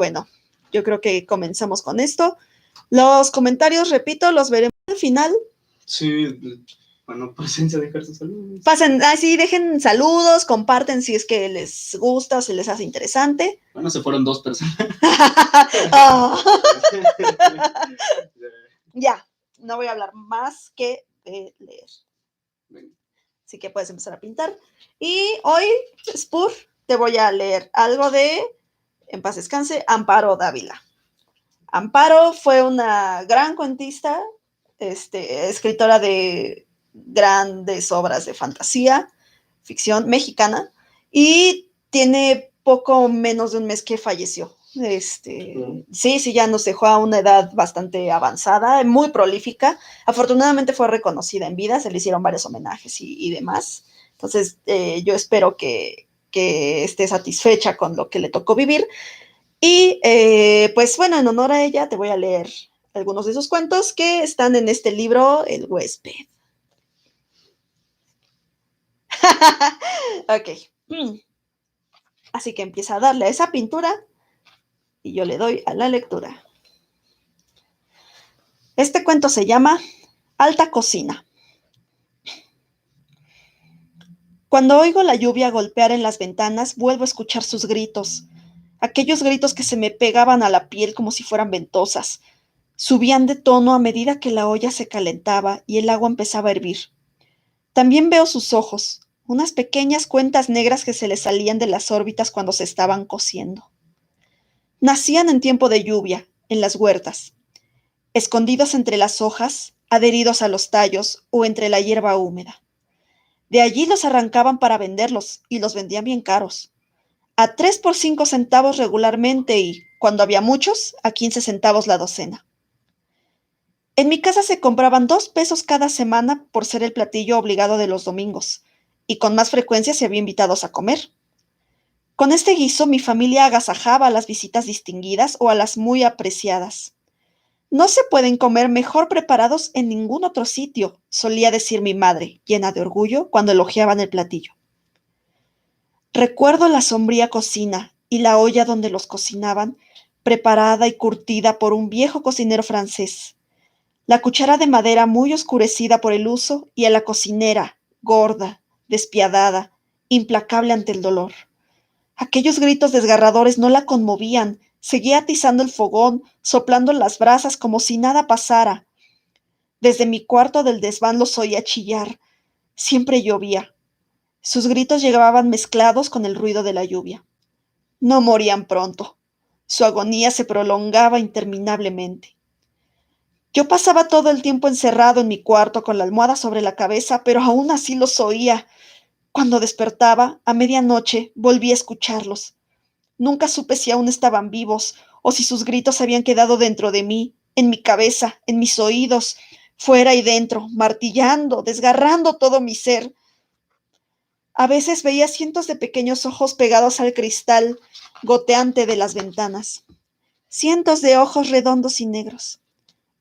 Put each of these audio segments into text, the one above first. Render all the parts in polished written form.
Bueno, yo creo que comenzamos con esto. Los comentarios, repito, los veremos al final. Sí, bueno, pásense a dejar sus saludos. Sí, dejen saludos, comparten si es que les gusta o si les hace interesante. Bueno, se fueron 2 personas. Ya, no voy a hablar más que de leer. Así que puedes empezar a pintar. Y hoy, Spur, te voy a leer algo de, en paz descanse, Amparo Dávila. Amparo fue una gran cuentista, escritora de grandes obras de fantasía, ficción mexicana, y tiene poco menos de un mes que falleció. Sí, ya nos dejó a una edad bastante avanzada, muy prolífica. Afortunadamente fue reconocida en vida, se le hicieron varios homenajes y demás. Entonces, yo espero que esté satisfecha con lo que le tocó vivir. Y pues bueno, en honor a ella te voy a leer algunos de sus cuentos que están en este libro, El huésped. Ok. Así que empieza a darle a esa pintura y yo le doy a la lectura. Este cuento se llama Alta Cocina. Cuando oigo la lluvia golpear en las ventanas, vuelvo a escuchar sus gritos. Aquellos gritos que se me pegaban a la piel como si fueran ventosas. Subían de tono a medida que la olla se calentaba y el agua empezaba a hervir. También veo sus ojos, unas pequeñas cuentas negras que se le salían de las órbitas cuando se estaban cociendo. Nacían en tiempo de lluvia, en las huertas, escondidos entre las hojas, adheridos a los tallos o entre la hierba húmeda. De allí los arrancaban para venderlos y los vendían bien caros. A 3 por 5 centavos regularmente y, cuando había muchos, a 15 centavos la docena. En mi casa se compraban 2 pesos cada semana por ser el platillo obligado de los domingos, y con más frecuencia se había invitados a comer. Con este guiso mi familia agasajaba a las visitas distinguidas o a las muy apreciadas. No se pueden comer mejor preparados en ningún otro sitio, solía decir mi madre, llena de orgullo, cuando elogiaban el platillo. Recuerdo la sombría cocina y la olla donde los cocinaban, preparada y curtida por un viejo cocinero francés. La cuchara de madera muy oscurecida por el uso y a la cocinera, gorda, despiadada, implacable ante el dolor. Aquellos gritos desgarradores no la conmovían, seguía atizando el fogón, soplando las brasas como si nada pasara. Desde mi cuarto del desván los oía chillar. Siempre llovía. Sus gritos llegaban mezclados con el ruido de la lluvia. No morían pronto. Su agonía se prolongaba interminablemente. Yo pasaba todo el tiempo encerrado en mi cuarto con la almohada sobre la cabeza, pero aún así los oía. Cuando despertaba, a medianoche, volví a escucharlos. Nunca supe si aún estaban vivos o si sus gritos habían quedado dentro de mí, en mi cabeza, en mis oídos, fuera y dentro, martillando, desgarrando todo mi ser. A veces veía cientos de pequeños ojos pegados al cristal goteante de las ventanas. Cientos de ojos redondos y negros.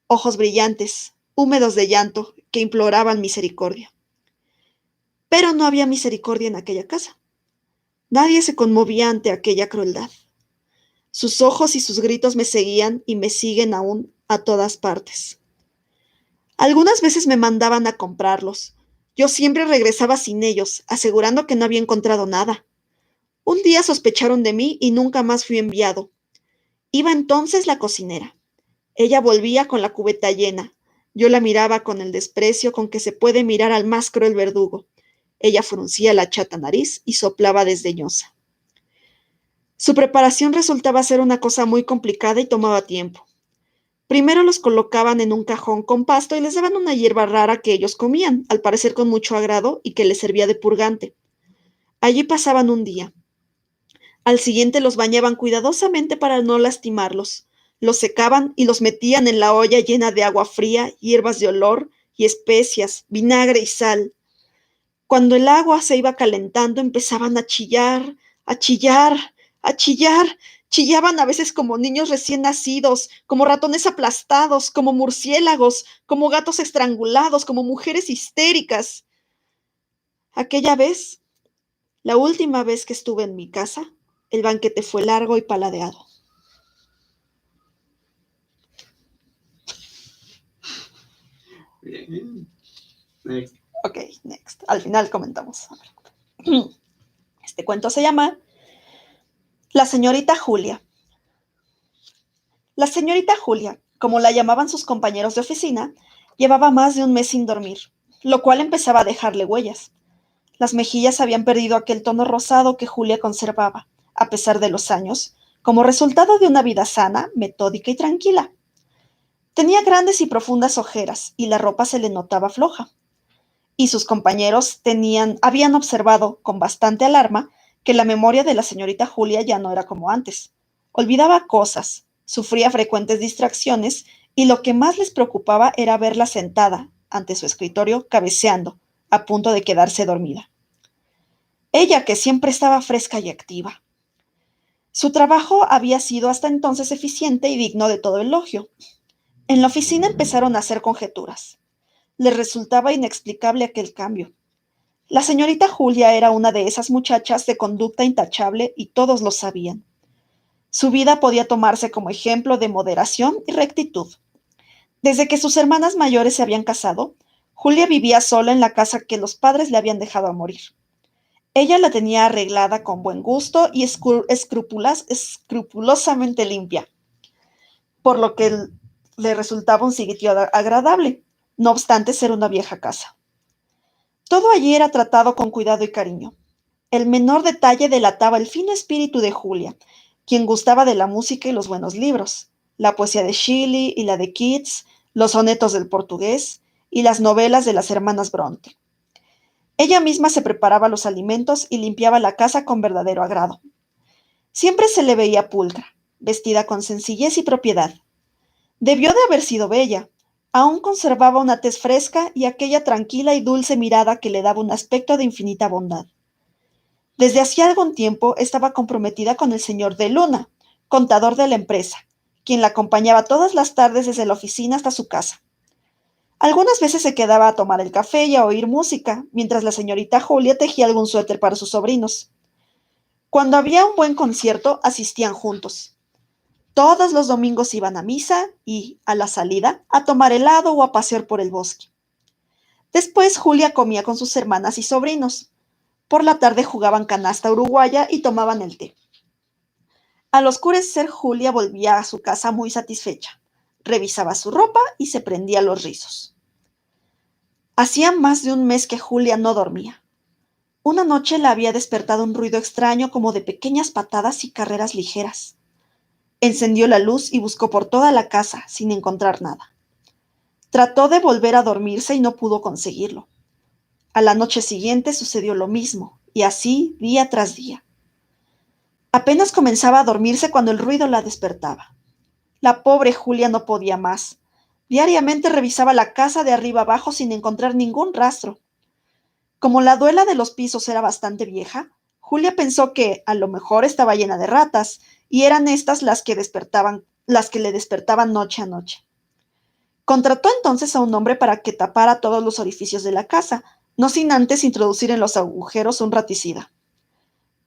Ojos brillantes, húmedos de llanto, que imploraban misericordia. Pero no había misericordia en aquella casa. Nadie se conmovía ante aquella crueldad. Sus ojos y sus gritos me seguían y me siguen aún a todas partes. Algunas veces me mandaban a comprarlos. Yo siempre regresaba sin ellos, asegurando que no había encontrado nada. Un día sospecharon de mí y nunca más fui enviado. Iba entonces la cocinera. Ella volvía con la cubeta llena. Yo la miraba con el desprecio con que se puede mirar al más cruel verdugo. Ella fruncía la chata nariz y soplaba desdeñosa. Su preparación resultaba ser una cosa muy complicada y tomaba tiempo. Primero los colocaban en un cajón con pasto y les daban una hierba rara que ellos comían, al parecer con mucho agrado, y que les servía de purgante. Allí pasaban un día. Al siguiente los bañaban cuidadosamente para no lastimarlos. Los secaban y los metían en la olla llena de agua fría, hierbas de olor y especias, vinagre y sal. Cuando el agua se iba calentando, empezaban a chillar, a chillar, a chillar. Chillaban a veces como niños recién nacidos, como ratones aplastados, como murciélagos, como gatos estrangulados, como mujeres histéricas. Aquella vez, la última vez que estuve en mi casa, el banquete fue largo y paladeado. Bien. Next. Ok, next. Al final comentamos. A ver. Este cuento se llama La señorita Julia. La señorita Julia, como la llamaban sus compañeros de oficina, llevaba más de un mes sin dormir, lo cual empezaba a dejarle huellas. Las mejillas habían perdido aquel tono rosado que Julia conservaba, a pesar de los años, como resultado de una vida sana, metódica y tranquila. Tenía grandes y profundas ojeras, y la ropa se le notaba floja. Y sus compañeros habían observado, con bastante alarma, que la memoria de la señorita Julia ya no era como antes. Olvidaba cosas, sufría frecuentes distracciones, y lo que más les preocupaba era verla sentada, ante su escritorio, cabeceando, a punto de quedarse dormida. Ella, que siempre estaba fresca y activa. Su trabajo había sido hasta entonces eficiente y digno de todo elogio. En la oficina empezaron a hacer conjeturas. Les resultaba inexplicable aquel cambio. La señorita Julia era una de esas muchachas de conducta intachable y todos lo sabían. Su vida podía tomarse como ejemplo de moderación y rectitud. Desde que sus hermanas mayores se habían casado, Julia vivía sola en la casa que los padres le habían dejado a morir. Ella la tenía arreglada con buen gusto y escrupulosamente limpia, por lo que le resultaba un sitio agradable, no obstante ser una vieja casa. Todo allí era tratado con cuidado y cariño. El menor detalle delataba el fino espíritu de Julia, quien gustaba de la música y los buenos libros, la poesía de Shelley y la de Keats, los sonetos del portugués y las novelas de las hermanas Bronte. Ella misma se preparaba los alimentos y limpiaba la casa con verdadero agrado. Siempre se le veía pulcra, vestida con sencillez y propiedad. Debió de haber sido bella. Aún conservaba una tez fresca y aquella tranquila y dulce mirada que le daba un aspecto de infinita bondad. Desde hacía algún tiempo estaba comprometida con el señor de Luna, contador de la empresa, quien la acompañaba todas las tardes desde la oficina hasta su casa. Algunas veces se quedaba a tomar el café y a oír música, mientras la señorita Julia tejía algún suéter para sus sobrinos. Cuando había un buen concierto, asistían juntos. Todos los domingos iban a misa y, a la salida, a tomar helado o a pasear por el bosque. Después Julia comía con sus hermanas y sobrinos. Por la tarde jugaban canasta uruguaya y tomaban el té. Al oscurecer, Julia volvía a su casa muy satisfecha. Revisaba su ropa y se prendía los rizos. Hacía más de un mes que Julia no dormía. Una noche la había despertado un ruido extraño como de pequeñas patadas y carreras ligeras. Encendió la luz y buscó por toda la casa, sin encontrar nada. Trató de volver a dormirse y no pudo conseguirlo. A la noche siguiente sucedió lo mismo, y así día tras día. Apenas comenzaba a dormirse cuando el ruido la despertaba. La pobre Julia no podía más. Diariamente revisaba la casa de arriba abajo sin encontrar ningún rastro. Como la duela de los pisos era bastante vieja, Julia pensó que a lo mejor estaba llena de ratas, y eran estas las que le despertaban noche a noche. Contrató entonces a un hombre para que tapara todos los orificios de la casa, no sin antes introducir en los agujeros un raticida.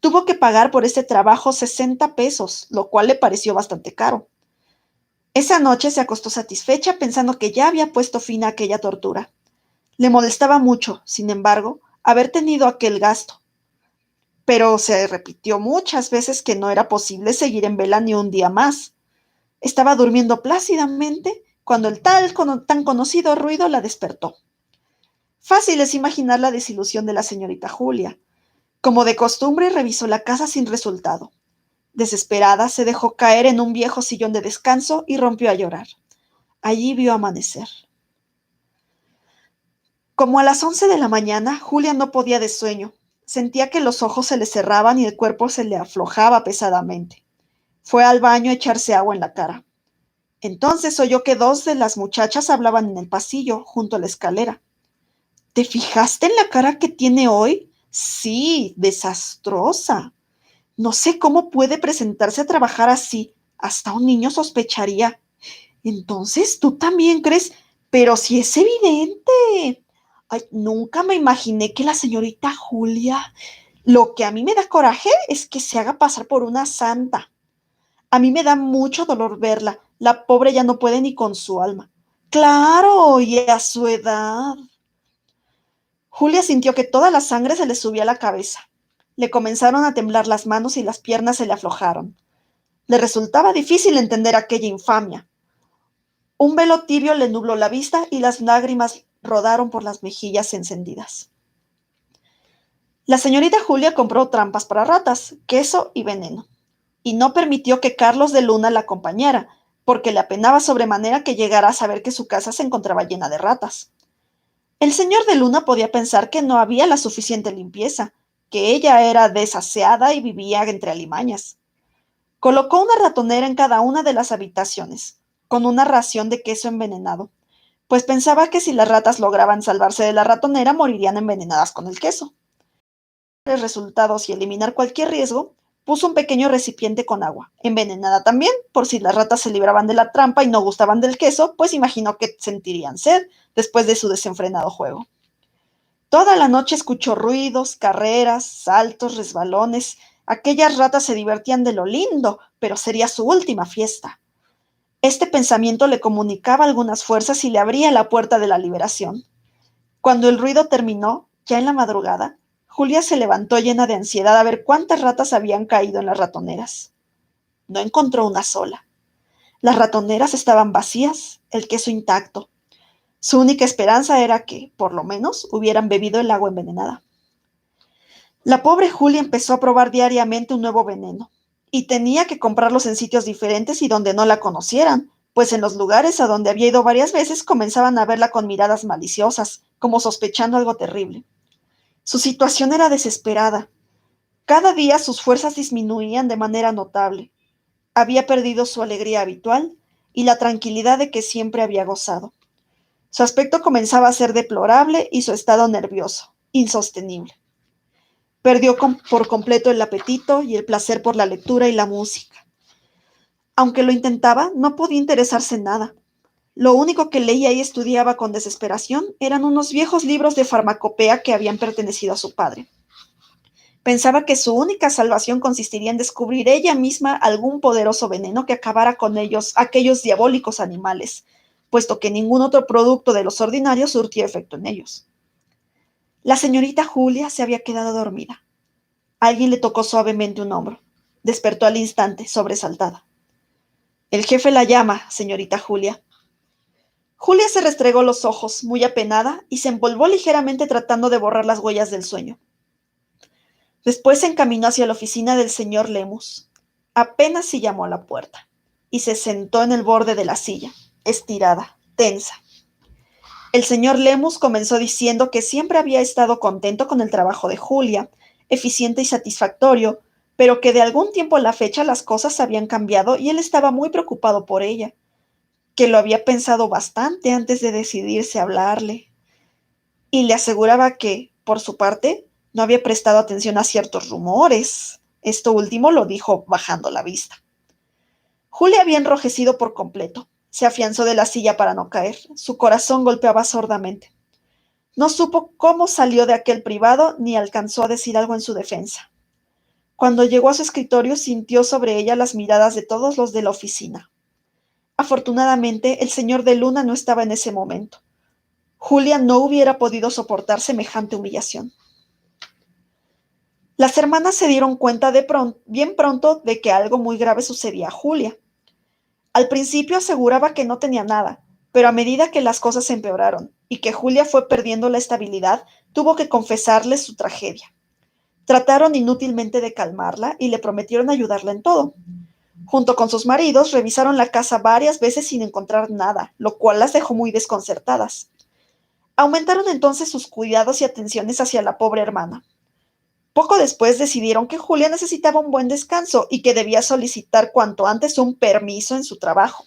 Tuvo que pagar por este trabajo 60 pesos, lo cual le pareció bastante caro. Esa noche se acostó satisfecha pensando que ya había puesto fin a aquella tortura. Le molestaba mucho, sin embargo, haber tenido aquel gasto. Pero se repitió muchas veces que no era posible seguir en vela ni un día más. Estaba durmiendo plácidamente cuando el tan conocido ruido la despertó. Fácil es imaginar la desilusión de la señorita Julia. Como de costumbre, revisó la casa sin resultado. Desesperada, se dejó caer en un viejo sillón de descanso y rompió a llorar. Allí vio amanecer. Como a las 11 de la mañana, Julia no podía de sueño. Sentía que los ojos se le cerraban y el cuerpo se le aflojaba pesadamente. Fue al baño a echarse agua en la cara. Entonces oyó que dos de las muchachas hablaban en el pasillo, junto a la escalera. ¿Te fijaste en la cara que tiene hoy? Sí, desastrosa. No sé cómo puede presentarse a trabajar así. Hasta un niño sospecharía. Entonces, ¿tú también crees? Pero si es evidente. Ay, nunca me imaginé que la señorita Julia... Lo que a mí me da coraje es que se haga pasar por una santa. A mí me da mucho dolor verla. La pobre ya no puede ni con su alma. Claro, y a su edad. Julia sintió que toda la sangre se le subía a la cabeza. Le comenzaron a temblar las manos y las piernas se le aflojaron. Le resultaba difícil entender aquella infamia. Un velo tibio le nubló la vista y las lágrimas rodaron por las mejillas encendidas. La señorita Julia compró trampas para ratas, queso y veneno, y no permitió que Carlos de Luna la acompañara, porque le apenaba sobremanera que llegara a saber que su casa se encontraba llena de ratas. El señor de Luna podía pensar que no había la suficiente limpieza, que ella era desaseada y vivía entre alimañas. Colocó una ratonera en cada una de las habitaciones, con una ración de queso envenenado, pues pensaba que si las ratas lograban salvarse de la ratonera morirían envenenadas con el queso. Para resultados y eliminar cualquier riesgo, puso un pequeño recipiente con agua, envenenada también, por si las ratas se libraban de la trampa y no gustaban del queso, pues imaginó que sentirían sed después de su desenfrenado juego. Toda la noche escuchó ruidos, carreras, saltos, resbalones. Aquellas ratas se divertían de lo lindo, pero sería su última fiesta. Este pensamiento le comunicaba algunas fuerzas y le abría la puerta de la liberación. Cuando el ruido terminó, ya en la madrugada, Julia se levantó llena de ansiedad a ver cuántas ratas habían caído en las ratoneras. No encontró una sola. Las ratoneras estaban vacías, el queso intacto. Su única esperanza era que, por lo menos, hubieran bebido el agua envenenada. La pobre Julia empezó a probar diariamente un nuevo veneno, y tenía que comprarlos en sitios diferentes y donde no la conocieran, pues en los lugares a donde había ido varias veces comenzaban a verla con miradas maliciosas, como sospechando algo terrible. Su situación era desesperada. Cada día sus fuerzas disminuían de manera notable. Había perdido su alegría habitual y la tranquilidad de que siempre había gozado. Su aspecto comenzaba a ser deplorable y su estado nervioso, insostenible. Perdió por completo el apetito y el placer por la lectura y la música. Aunque lo intentaba, no podía interesarse en nada. Lo único que leía y estudiaba con desesperación eran unos viejos libros de farmacopea que habían pertenecido a su padre. Pensaba que su única salvación consistiría en descubrir ella misma algún poderoso veneno que acabara con ellos, aquellos diabólicos animales, puesto que ningún otro producto de los ordinarios surtía efecto en ellos. La señorita Julia se había quedado dormida. Alguien le tocó suavemente un hombro. Despertó al instante, sobresaltada. El jefe la llama, señorita Julia. Julia se restregó los ojos, muy apenada, y se envolvó ligeramente tratando de borrar las huellas del sueño. Después se encaminó hacia la oficina del señor Lemus. Apenas si llamó a la puerta, y se sentó en el borde de la silla, estirada, tensa. El señor Lemus comenzó diciendo que siempre había estado contento con el trabajo de Julia, eficiente y satisfactorio, pero que de algún tiempo a la fecha las cosas habían cambiado y él estaba muy preocupado por ella, que lo había pensado bastante antes de decidirse a hablarle, y le aseguraba que, por su parte, no había prestado atención a ciertos rumores. Esto último lo dijo bajando la vista. Julia había enrojecido por completo. Se afianzó de la silla para no caer. Su corazón golpeaba sordamente. No supo cómo salió de aquel privado ni alcanzó a decir algo en su defensa. Cuando llegó a su escritorio sintió sobre ella las miradas de todos los de la oficina. Afortunadamente, el señor de Luna no estaba en ese momento. Julia no hubiera podido soportar semejante humillación. Las hermanas se dieron cuenta bien pronto de que algo muy grave sucedía a Julia. Al principio aseguraba que no tenía nada, pero a medida que las cosas empeoraron y que Julia fue perdiendo la estabilidad, tuvo que confesarles su tragedia. Trataron inútilmente de calmarla y le prometieron ayudarla en todo. Junto con sus maridos, revisaron la casa varias veces sin encontrar nada, lo cual las dejó muy desconcertadas. Aumentaron entonces sus cuidados y atenciones hacia la pobre hermana. Poco después decidieron que Julia necesitaba un buen descanso y que debía solicitar cuanto antes un permiso en su trabajo.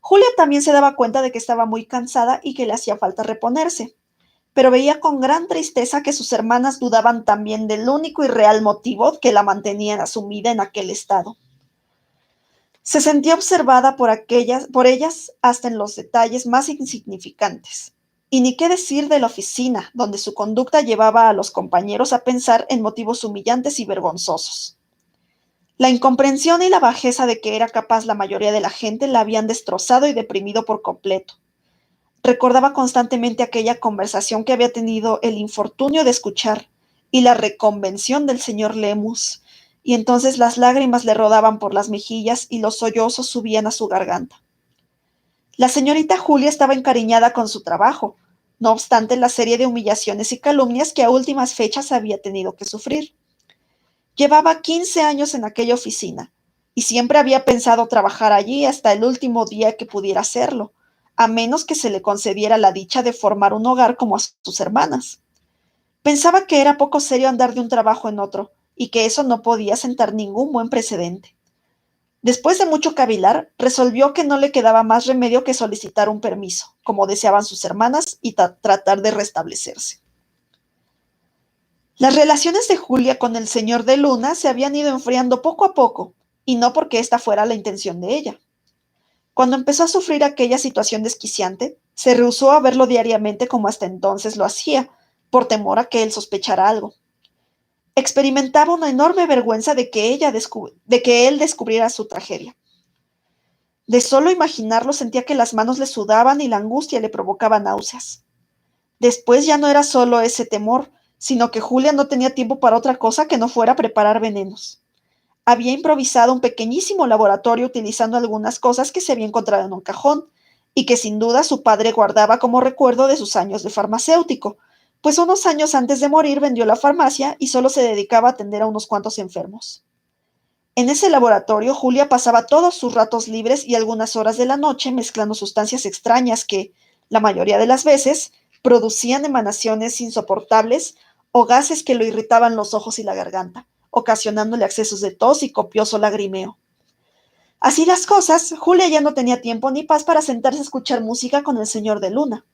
Julia también se daba cuenta de que estaba muy cansada y que le hacía falta reponerse, pero veía con gran tristeza que sus hermanas dudaban también del único y real motivo que la mantenía sumida en aquel estado. Se sentía observada por ellas hasta en los detalles más insignificantes. Y ni qué decir de la oficina, donde su conducta llevaba a los compañeros a pensar en motivos humillantes y vergonzosos. La incomprensión y la bajeza de que era capaz la mayoría de la gente la habían destrozado y deprimido por completo. Recordaba constantemente aquella conversación que había tenido el infortunio de escuchar y la reconvención del señor Lemus, y entonces las lágrimas le rodaban por las mejillas y los sollozos subían a su garganta. La señorita Julia estaba encariñada con su trabajo, no obstante la serie de humillaciones y calumnias que a últimas fechas había tenido que sufrir. Llevaba 15 años en aquella oficina, y siempre había pensado trabajar allí hasta el último día que pudiera hacerlo, a menos que se le concediera la dicha de formar un hogar como a sus hermanas. Pensaba que era poco serio andar de un trabajo en otro, y que eso no podía sentar ningún buen precedente. Después de mucho cavilar, resolvió que no le quedaba más remedio que solicitar un permiso, como deseaban sus hermanas, y tratar de restablecerse. Las relaciones de Julia con el señor de Luna se habían ido enfriando poco a poco, y no porque esta fuera la intención de ella. Cuando empezó a sufrir aquella situación desquiciante, se rehusó a verlo diariamente como hasta entonces lo hacía, por temor a que él sospechara algo. Experimentaba una enorme vergüenza de que él descubriera su tragedia. De solo imaginarlo sentía que las manos le sudaban y la angustia le provocaba náuseas. Después ya no era solo ese temor, sino que Julia no tenía tiempo para otra cosa que no fuera preparar venenos. Había improvisado un pequeñísimo laboratorio utilizando algunas cosas que se había encontrado en un cajón, y que sin duda su padre guardaba como recuerdo de sus años de farmacéutico, pues unos años antes de morir vendió la farmacia y solo se dedicaba a atender a unos cuantos enfermos. En ese laboratorio, Julia pasaba todos sus ratos libres y algunas horas de la noche mezclando sustancias extrañas que, la mayoría de las veces, producían emanaciones insoportables o gases que lo irritaban los ojos y la garganta, ocasionándole accesos de tos y copioso lagrimeo. Así las cosas, Julia ya no tenía tiempo ni paz para sentarse a escuchar música con el señor de Luna.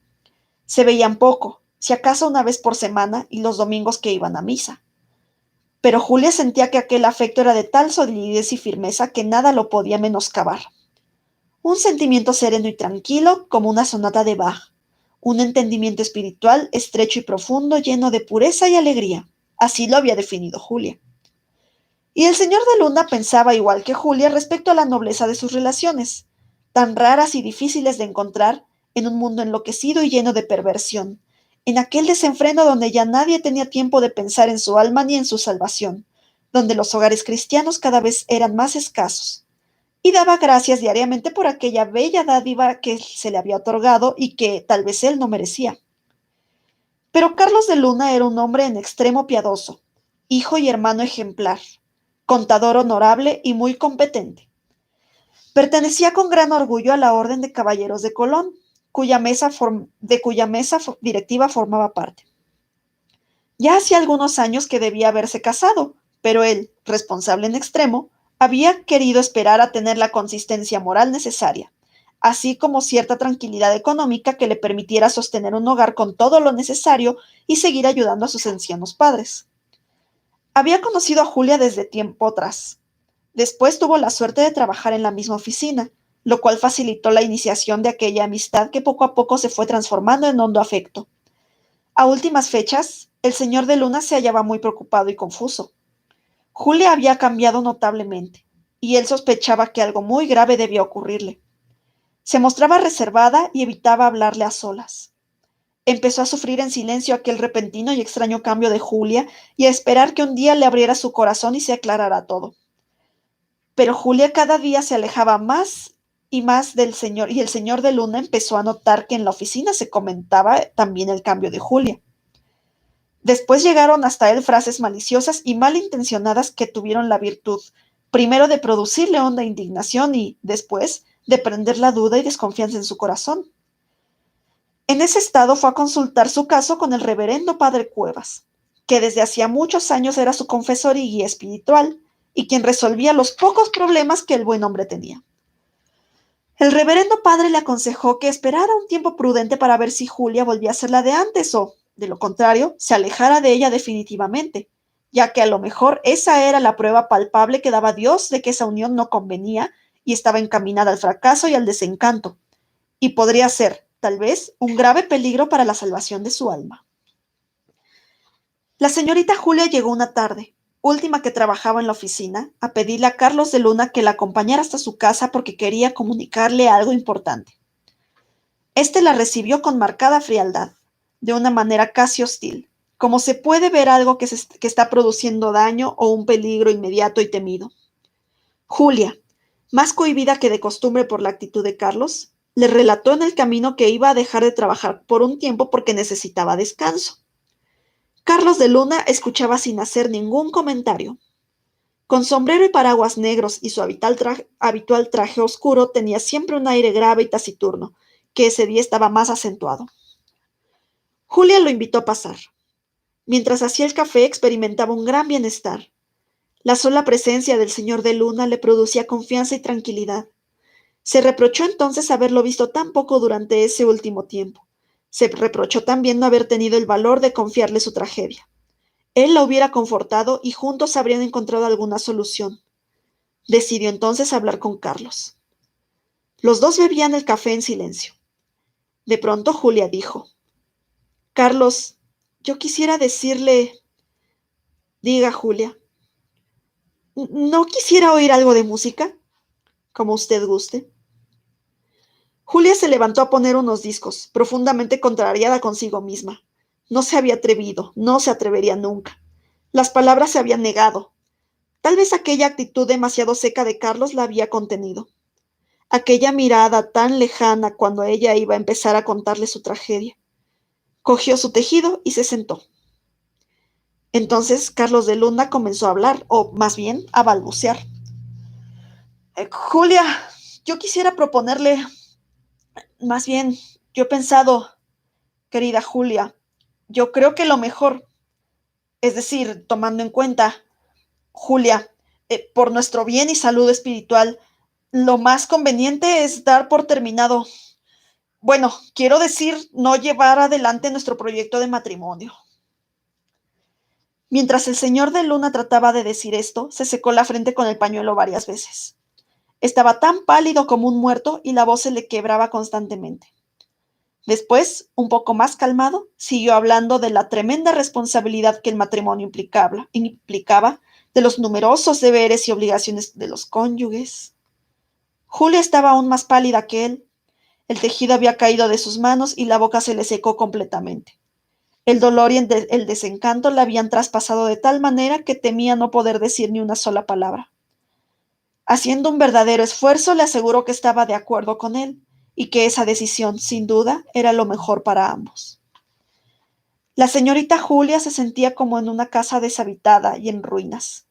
Se veían poco, si acaso una vez por semana y los domingos que iban a misa. Pero Julia sentía que aquel afecto era de tal solidez y firmeza que nada lo podía menoscabar. Un sentimiento sereno y tranquilo como una sonata de Bach, un entendimiento espiritual estrecho y profundo lleno de pureza y alegría. Así lo había definido Julia. Y el señor de Luna pensaba igual que Julia respecto a la nobleza de sus relaciones, tan raras y difíciles de encontrar en un mundo enloquecido y lleno de perversión, en aquel desenfreno donde ya nadie tenía tiempo de pensar en su alma ni en su salvación, donde los hogares cristianos cada vez eran más escasos. Y daba gracias diariamente por aquella bella dádiva que se le había otorgado y que tal vez él no merecía. Pero Carlos de Luna era un hombre en extremo piadoso, hijo y hermano ejemplar, contador honorable y muy competente. Pertenecía con gran orgullo a la Orden de Caballeros de Colón, cuya mesa directiva formaba parte. Ya hacía algunos años que debía haberse casado, pero él, responsable en extremo, había querido esperar a tener la consistencia moral necesaria, así como cierta tranquilidad económica que le permitiera sostener un hogar con todo lo necesario y seguir ayudando a sus ancianos padres. Había conocido a Julia desde tiempo atrás. Después tuvo la suerte de trabajar en la misma oficina, lo cual facilitó la iniciación de aquella amistad que poco a poco se fue transformando en hondo afecto. A últimas fechas, el señor de Luna se hallaba muy preocupado y confuso. Julia había cambiado notablemente, y él sospechaba que algo muy grave debía ocurrirle. Se mostraba reservada y evitaba hablarle a solas. Empezó a sufrir en silencio aquel repentino y extraño cambio de Julia y a esperar que un día le abriera su corazón y se aclarara todo. Pero Julia cada día se alejaba más y más del señor, y el señor de Luna empezó a notar que en la oficina se comentaba también el cambio de Julia. Después llegaron hasta él frases maliciosas y malintencionadas que tuvieron la virtud, primero de producirle honda indignación y, después, de prender la duda y desconfianza en su corazón. En ese estado fue a consultar su caso con el reverendo padre Cuevas, que desde hacía muchos años era su confesor y guía espiritual, y quien resolvía los pocos problemas que el buen hombre tenía. El reverendo padre le aconsejó que esperara un tiempo prudente para ver si Julia volvía a ser la de antes o, de lo contrario, se alejara de ella definitivamente, ya que a lo mejor esa era la prueba palpable que daba Dios de que esa unión no convenía y estaba encaminada al fracaso y al desencanto, y podría ser, tal vez, un grave peligro para la salvación de su alma. La señorita Julia llegó una tarde, última que trabajaba en la oficina, a pedirle a Carlos de Luna que la acompañara hasta su casa porque quería comunicarle algo importante. Este la recibió con marcada frialdad, de una manera casi hostil, como se puede ver algo que está produciendo daño o un peligro inmediato y temido. Julia, más cohibida que de costumbre por la actitud de Carlos, le relató en el camino que iba a dejar de trabajar por un tiempo porque necesitaba descanso. Carlos de Luna escuchaba sin hacer ningún comentario. Con sombrero y paraguas negros y su habitual traje oscuro, tenía siempre un aire grave y taciturno, que ese día estaba más acentuado. Julia lo invitó a pasar. Mientras hacía el café, experimentaba un gran bienestar. La sola presencia del señor de Luna le producía confianza y tranquilidad. Se reprochó entonces haberlo visto tan poco durante ese último tiempo. Se reprochó también no haber tenido el valor de confiarle su tragedia. Él la hubiera confortado y juntos habrían encontrado alguna solución. Decidió entonces hablar con Carlos. Los dos bebían el café en silencio. De pronto Julia dijo: Carlos, yo quisiera decirle... Diga, Julia. ¿No quisiera oír algo de música? Como usted guste. Julia se levantó a poner unos discos, profundamente contrariada consigo misma. No se había atrevido, no se atrevería nunca. Las palabras se habían negado. Tal vez aquella actitud demasiado seca de Carlos la había contenido. Aquella mirada tan lejana cuando ella iba a empezar a contarle su tragedia. Cogió su tejido y se sentó. Entonces Carlos de Luna comenzó a hablar, o más bien a balbucear. Julia, yo quisiera proponerle, más bien, yo he pensado, querida Julia, yo creo que lo mejor, es decir, tomando en cuenta, Julia, por nuestro bien y salud espiritual, lo más conveniente es dar por terminado, bueno, quiero decir, no llevar adelante nuestro proyecto de matrimonio. Mientras el señor de Luna trataba de decir esto, se secó la frente con el pañuelo varias veces. Estaba tan pálido como un muerto y la voz se le quebraba constantemente. Después, un poco más calmado, siguió hablando de la tremenda responsabilidad que el matrimonio implicaba, de los numerosos deberes y obligaciones de los cónyuges. Julia estaba aún más pálida que él. El tejido había caído de sus manos y la boca se le secó completamente. El dolor y el desencanto la habían traspasado de tal manera que temía no poder decir ni una sola palabra. Haciendo un verdadero esfuerzo, le aseguró que estaba de acuerdo con él y que esa decisión, sin duda, era lo mejor para ambos. La señorita Julia se sentía como en una casa deshabitada y en ruinas.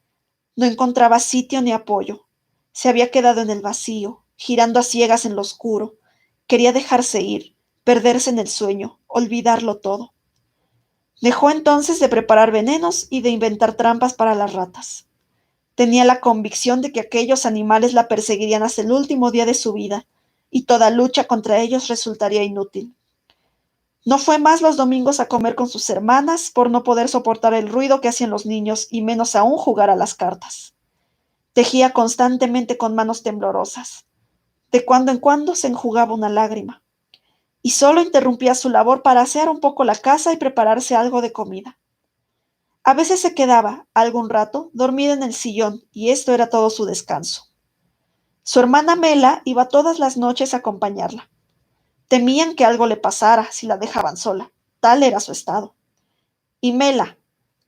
No encontraba sitio ni apoyo. Se había quedado en el vacío, girando a ciegas en lo oscuro. Quería dejarse ir, perderse en el sueño, olvidarlo todo. Dejó entonces de preparar venenos y de inventar trampas para las ratas. Tenía la convicción de que aquellos animales la perseguirían hasta el último día de su vida, y toda lucha contra ellos resultaría inútil. No fue más los domingos a comer con sus hermanas por no poder soportar el ruido que hacían los niños y menos aún jugar a las cartas. Tejía constantemente con manos temblorosas. De cuando en cuando se enjugaba una lágrima, y solo interrumpía su labor para asear un poco la casa y prepararse algo de comida. A veces se quedaba, algún rato, dormida en el sillón, y esto era todo su descanso. Su hermana Mela iba todas las noches a acompañarla. Temían que algo le pasara si la dejaban sola, tal era su estado. Y Mela,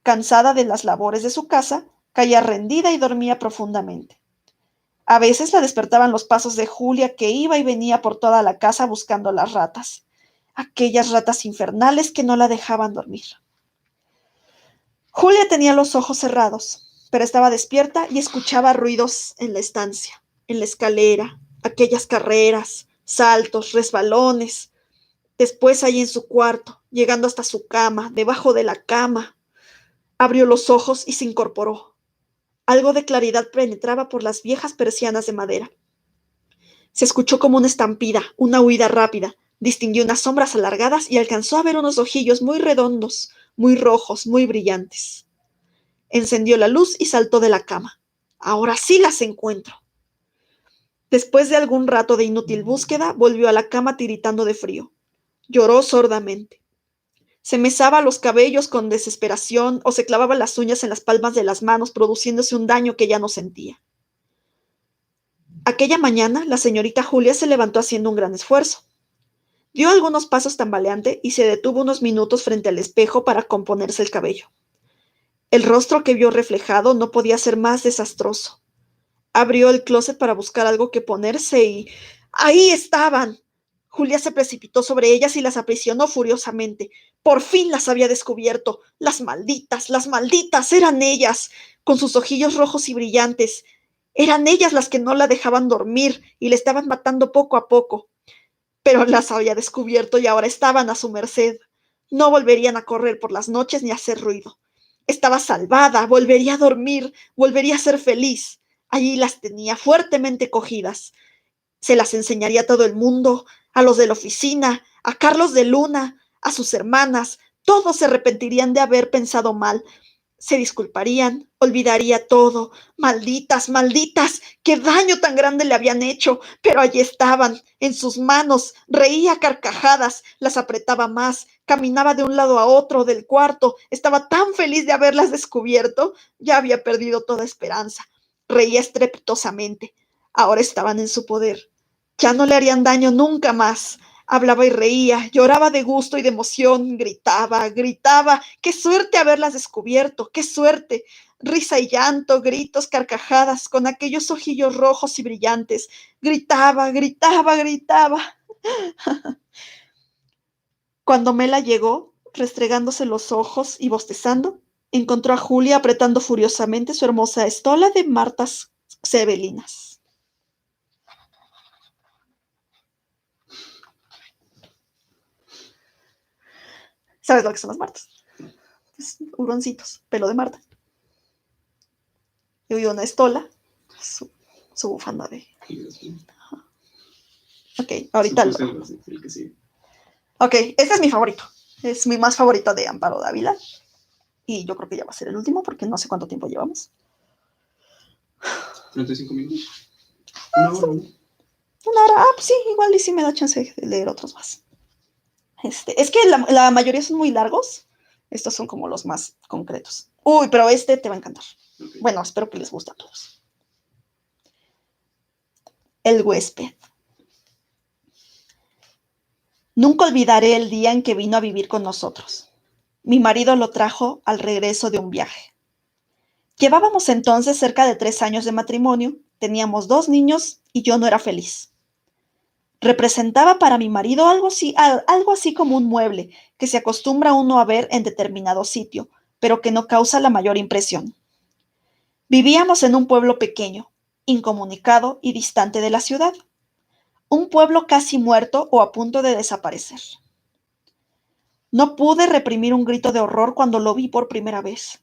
cansada de las labores de su casa, caía rendida y dormía profundamente. A veces la despertaban los pasos de Julia, que iba y venía por toda la casa buscando las ratas, aquellas ratas infernales que no la dejaban dormir. Julia tenía los ojos cerrados, pero estaba despierta y escuchaba ruidos en la estancia, en la escalera, aquellas carreras, saltos, resbalones. Después allí en su cuarto, llegando hasta su cama, debajo de la cama. Abrió los ojos y se incorporó. Algo de claridad penetraba por las viejas persianas de madera. Se escuchó como una estampida, una huida rápida. Distinguió unas sombras alargadas y alcanzó a ver unos ojillos muy redondos, muy rojos, muy brillantes. Encendió la luz y saltó de la cama. Ahora sí las encuentro. Después de algún rato de inútil búsqueda, volvió a la cama tiritando de frío. Lloró sordamente. Se mesaba los cabellos con desesperación o se clavaba las uñas en las palmas de las manos, produciéndose un daño que ya no sentía. Aquella mañana, la señorita Julia se levantó haciendo un gran esfuerzo. Dio algunos pasos tambaleante y se detuvo unos minutos frente al espejo para componerse el cabello. El rostro que vio reflejado no podía ser más desastroso. Abrió el closet para buscar algo que ponerse y ¡ahí estaban! Julia se precipitó sobre ellas y las aprisionó furiosamente. Por fin las había descubierto. Las malditas, eran ellas, con sus ojillos rojos y brillantes. Eran ellas las que no la dejaban dormir y le estaban matando poco a poco. Pero las había descubierto y ahora estaban a su merced. No volverían a correr por las noches ni a hacer ruido. Estaba salvada, volvería a dormir, volvería a ser feliz. Allí las tenía fuertemente cogidas. Se las enseñaría a todo el mundo, a los de la oficina, a Carlos de Luna, a sus hermanas. Todos se arrepentirían de haber pensado mal. Se disculparían, olvidaría todo. Malditas, qué daño tan grande le habían hecho. Pero allí estaban, en sus manos, reía a carcajadas, las apretaba más, caminaba de un lado a otro del cuarto. Estaba tan feliz de haberlas descubierto, ya había perdido toda esperanza. Reía estrepitosamente. Ahora estaban en su poder. Ya no le harían daño nunca más. Hablaba y reía, lloraba de gusto y de emoción, gritaba. ¡Qué suerte haberlas descubierto! ¡Qué suerte! Risa y llanto, gritos, carcajadas, con aquellos ojillos rojos y brillantes. Gritaba. Cuando Mela llegó, restregándose los ojos y bostezando, encontró a Julia apretando furiosamente su hermosa estola de martas cebelinas. ¿Sabes lo que son las martas? Pues, huroncitos, pelo de marta. Y una estola, su bufanda de... Ok, ahorita lo... Ok, este es mi favorito. Es mi más favorito de Amparo Dávila. Y yo creo que ya va a ser el último porque no sé cuánto tiempo llevamos. 35 minutos. Una hora, ¿no? Una hora. Pues sí, igual y sí me da chance de leer otros más. Es que la mayoría son muy largos. Estos son como los más concretos. Uy, pero este te va a encantar. Okay. Bueno, espero que les guste a todos. El huésped. Nunca olvidaré el día en que vino a vivir con nosotros. Mi marido lo trajo al regreso de un viaje. Llevábamos entonces cerca de 3 años de matrimonio, teníamos 2 niños y yo no era feliz. Representaba para mi marido algo así como un mueble que se acostumbra uno a ver en determinado sitio, pero que no causa la mayor impresión. Vivíamos en un pueblo pequeño, incomunicado y distante de la ciudad. Un pueblo casi muerto o a punto de desaparecer. No pude reprimir un grito de horror cuando lo vi por primera vez.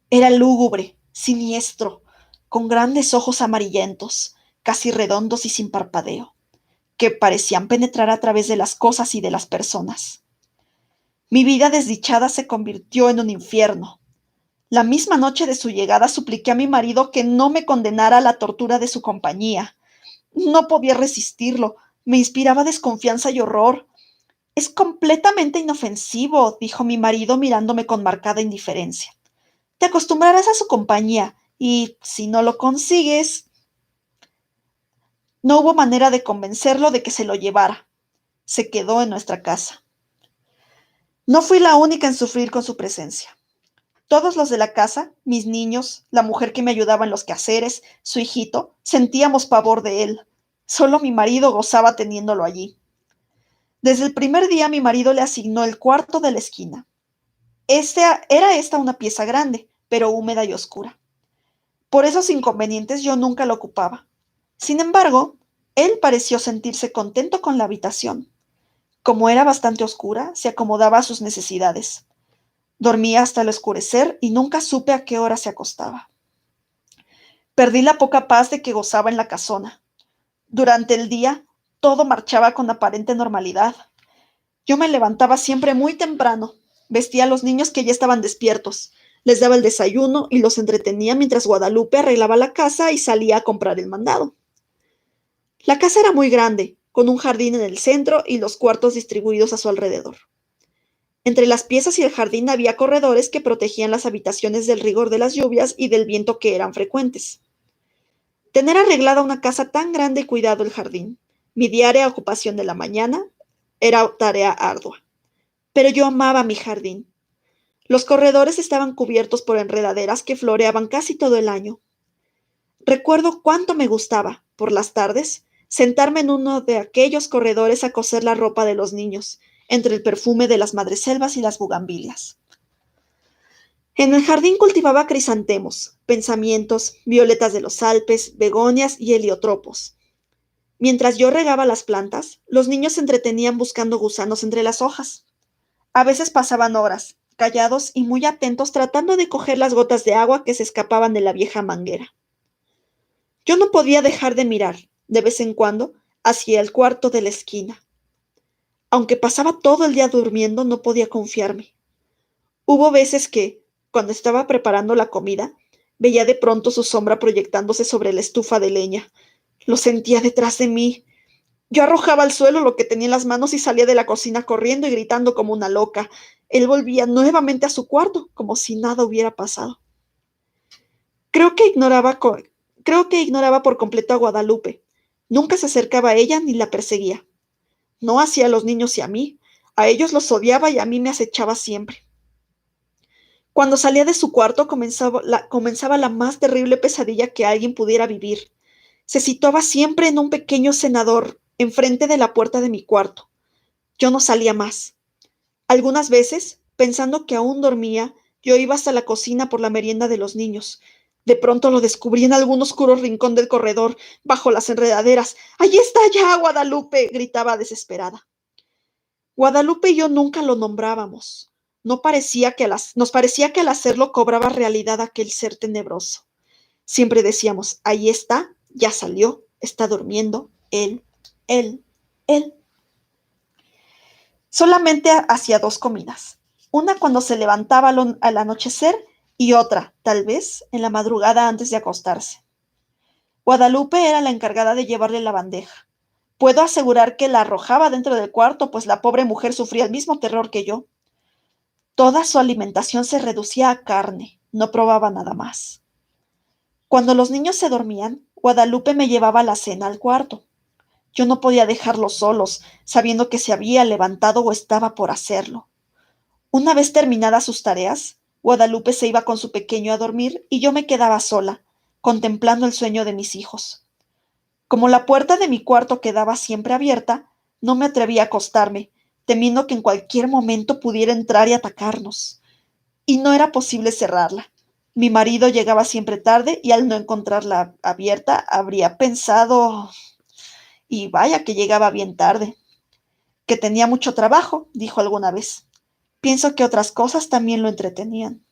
Era lúgubre, siniestro, con grandes ojos amarillentos, casi redondos y sin parpadeo, que parecían penetrar a través de las cosas y de las personas. Mi vida desdichada se convirtió en un infierno. La misma noche de su llegada supliqué a mi marido que no me condenara a la tortura de su compañía. No podía resistirlo, me inspiraba desconfianza y horror. Es completamente inofensivo, dijo mi marido mirándome con marcada indiferencia. Te acostumbrarás a su compañía y, si no lo consigues... No hubo manera de convencerlo de que se lo llevara. Se quedó en nuestra casa. No fui la única en sufrir con su presencia. Todos los de la casa, mis niños, la mujer que me ayudaba en los quehaceres, su hijito, sentíamos pavor de él. Solo mi marido gozaba teniéndolo allí. Desde el primer día mi marido le asignó el cuarto de la esquina. Era esta una pieza grande, pero húmeda y oscura. Por esos inconvenientes yo nunca lo ocupaba. Sin embargo, él pareció sentirse contento con la habitación. Como era bastante oscura, se acomodaba a sus necesidades. Dormía hasta el oscurecer y nunca supe a qué hora se acostaba. Perdí la poca paz de que gozaba en la casona. Durante el día, todo marchaba con aparente normalidad. Yo me levantaba siempre muy temprano, vestía a los niños que ya estaban despiertos, les daba el desayuno y los entretenía mientras Guadalupe arreglaba la casa y salía a comprar el mandado. La casa era muy grande, con un jardín en el centro y los cuartos distribuidos a su alrededor. Entre las piezas y el jardín había corredores que protegían las habitaciones del rigor de las lluvias y del viento que eran frecuentes. Tener arreglada una casa tan grande y cuidado el jardín, mi diaria ocupación de la mañana, era tarea ardua. Pero yo amaba mi jardín. Los corredores estaban cubiertos por enredaderas que floreaban casi todo el año. Recuerdo cuánto me gustaba, por las tardes, sentarme en uno de aquellos corredores a coser la ropa de los niños, entre el perfume de las madreselvas y las bugambilias. En el jardín cultivaba crisantemos, pensamientos, violetas de los Alpes, begonias y heliotropos. Mientras yo regaba las plantas, los niños se entretenían buscando gusanos entre las hojas. A veces pasaban horas, callados y muy atentos, tratando de coger las gotas de agua que se escapaban de la vieja manguera. Yo no podía dejar de mirar, de vez en cuando, hacia el cuarto de la esquina. Aunque pasaba todo el día durmiendo, no podía confiarme. Hubo veces que, cuando estaba preparando la comida, veía de pronto su sombra proyectándose sobre la estufa de leña. Lo sentía detrás de mí. Yo arrojaba al suelo lo que tenía en las manos y salía de la cocina corriendo y gritando como una loca. Él volvía nuevamente a su cuarto, como si nada hubiera pasado. Creo que ignoraba, Creo que ignoraba por completo a Guadalupe. Nunca se acercaba a ella ni la perseguía. No hacia los niños y a mí. A ellos los odiaba y a mí me acechaba siempre. Cuando salía de su cuarto comenzaba la más terrible pesadilla que alguien pudiera vivir. Se situaba siempre en un pequeño cenador, enfrente de la puerta de mi cuarto. Yo no salía más. Algunas veces, pensando que aún dormía, yo iba hasta la cocina por la merienda de los niños. De pronto lo descubrí en algún oscuro rincón del corredor, bajo las enredaderas. ¡Allí está ya, Guadalupe! Gritaba desesperada. Guadalupe y yo nunca lo nombrábamos. Nos parecía que al hacerlo cobraba realidad aquel ser tenebroso. Siempre decíamos, ahí está, ya salió, está durmiendo, él, él. Solamente hacía 2 comidas. Una cuando se levantaba al anochecer y otra, tal vez, en la madrugada antes de acostarse. Guadalupe era la encargada de llevarle la bandeja. Puedo asegurar que la arrojaba dentro del cuarto, pues la pobre mujer sufría el mismo terror que yo. Toda su alimentación se reducía a carne, no probaba nada más. Cuando los niños se dormían, Guadalupe me llevaba la cena al cuarto. Yo no podía dejarlos solos, sabiendo que se había levantado o estaba por hacerlo. Una vez terminadas sus tareas, Guadalupe se iba con su pequeño a dormir y yo me quedaba sola, contemplando el sueño de mis hijos. Como la puerta de mi cuarto quedaba siempre abierta, no me atrevía a acostarme, temiendo que en cualquier momento pudiera entrar y atacarnos. Y no era posible cerrarla. Mi marido llegaba siempre tarde y al no encontrarla abierta, habría pensado, y vaya que llegaba bien tarde, que tenía mucho trabajo, dijo alguna vez. Pienso que otras cosas también lo entretenían.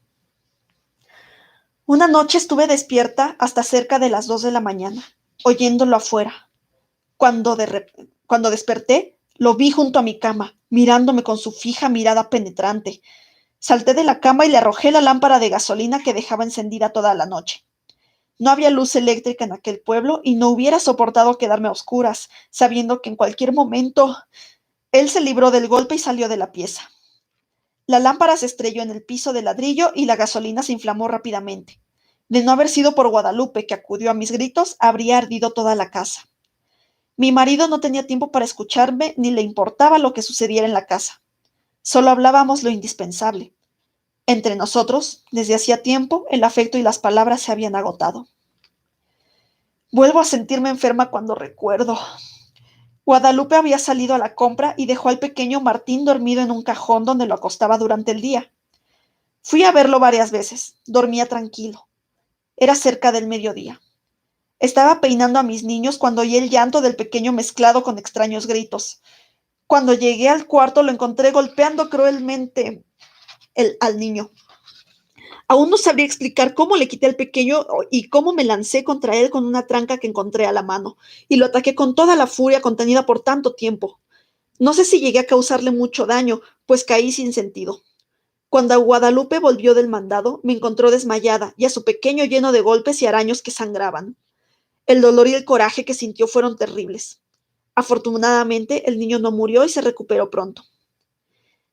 Una noche estuve despierta hasta cerca de las 2 de la mañana, oyéndolo afuera. Cuando desperté, lo vi junto a mi cama, mirándome con su fija mirada penetrante. Salté de la cama y le arrojé la lámpara de gasolina que dejaba encendida toda la noche. No había luz eléctrica en aquel pueblo y no hubiera soportado quedarme a oscuras, sabiendo que en cualquier momento él se libró del golpe y salió de la pieza. La lámpara se estrelló en el piso de ladrillo y la gasolina se inflamó rápidamente. De no haber sido por Guadalupe, que acudió a mis gritos, habría ardido toda la casa. Mi marido no tenía tiempo para escucharme ni le importaba lo que sucediera en la casa. Solo hablábamos lo indispensable. Entre nosotros, desde hacía tiempo, el afecto y las palabras se habían agotado. Vuelvo a sentirme enferma cuando recuerdo. Guadalupe había salido a la compra y dejó al pequeño Martín dormido en un cajón donde lo acostaba durante el día. Fui a verlo varias veces. Dormía tranquilo. Era cerca del mediodía. Estaba peinando a mis niños cuando oí el llanto del pequeño mezclado con extraños gritos. Cuando llegué al cuarto lo encontré golpeando cruelmente al niño. Aún no sabría explicar cómo le quité al pequeño y cómo me lancé contra él con una tranca que encontré a la mano, y lo ataqué con toda la furia contenida por tanto tiempo. No sé si llegué a causarle mucho daño, pues caí sin sentido. Cuando Guadalupe volvió del mandado, me encontró desmayada y a su pequeño lleno de golpes y araños que sangraban. El dolor y el coraje que sintió fueron terribles. Afortunadamente, el niño no murió y se recuperó pronto.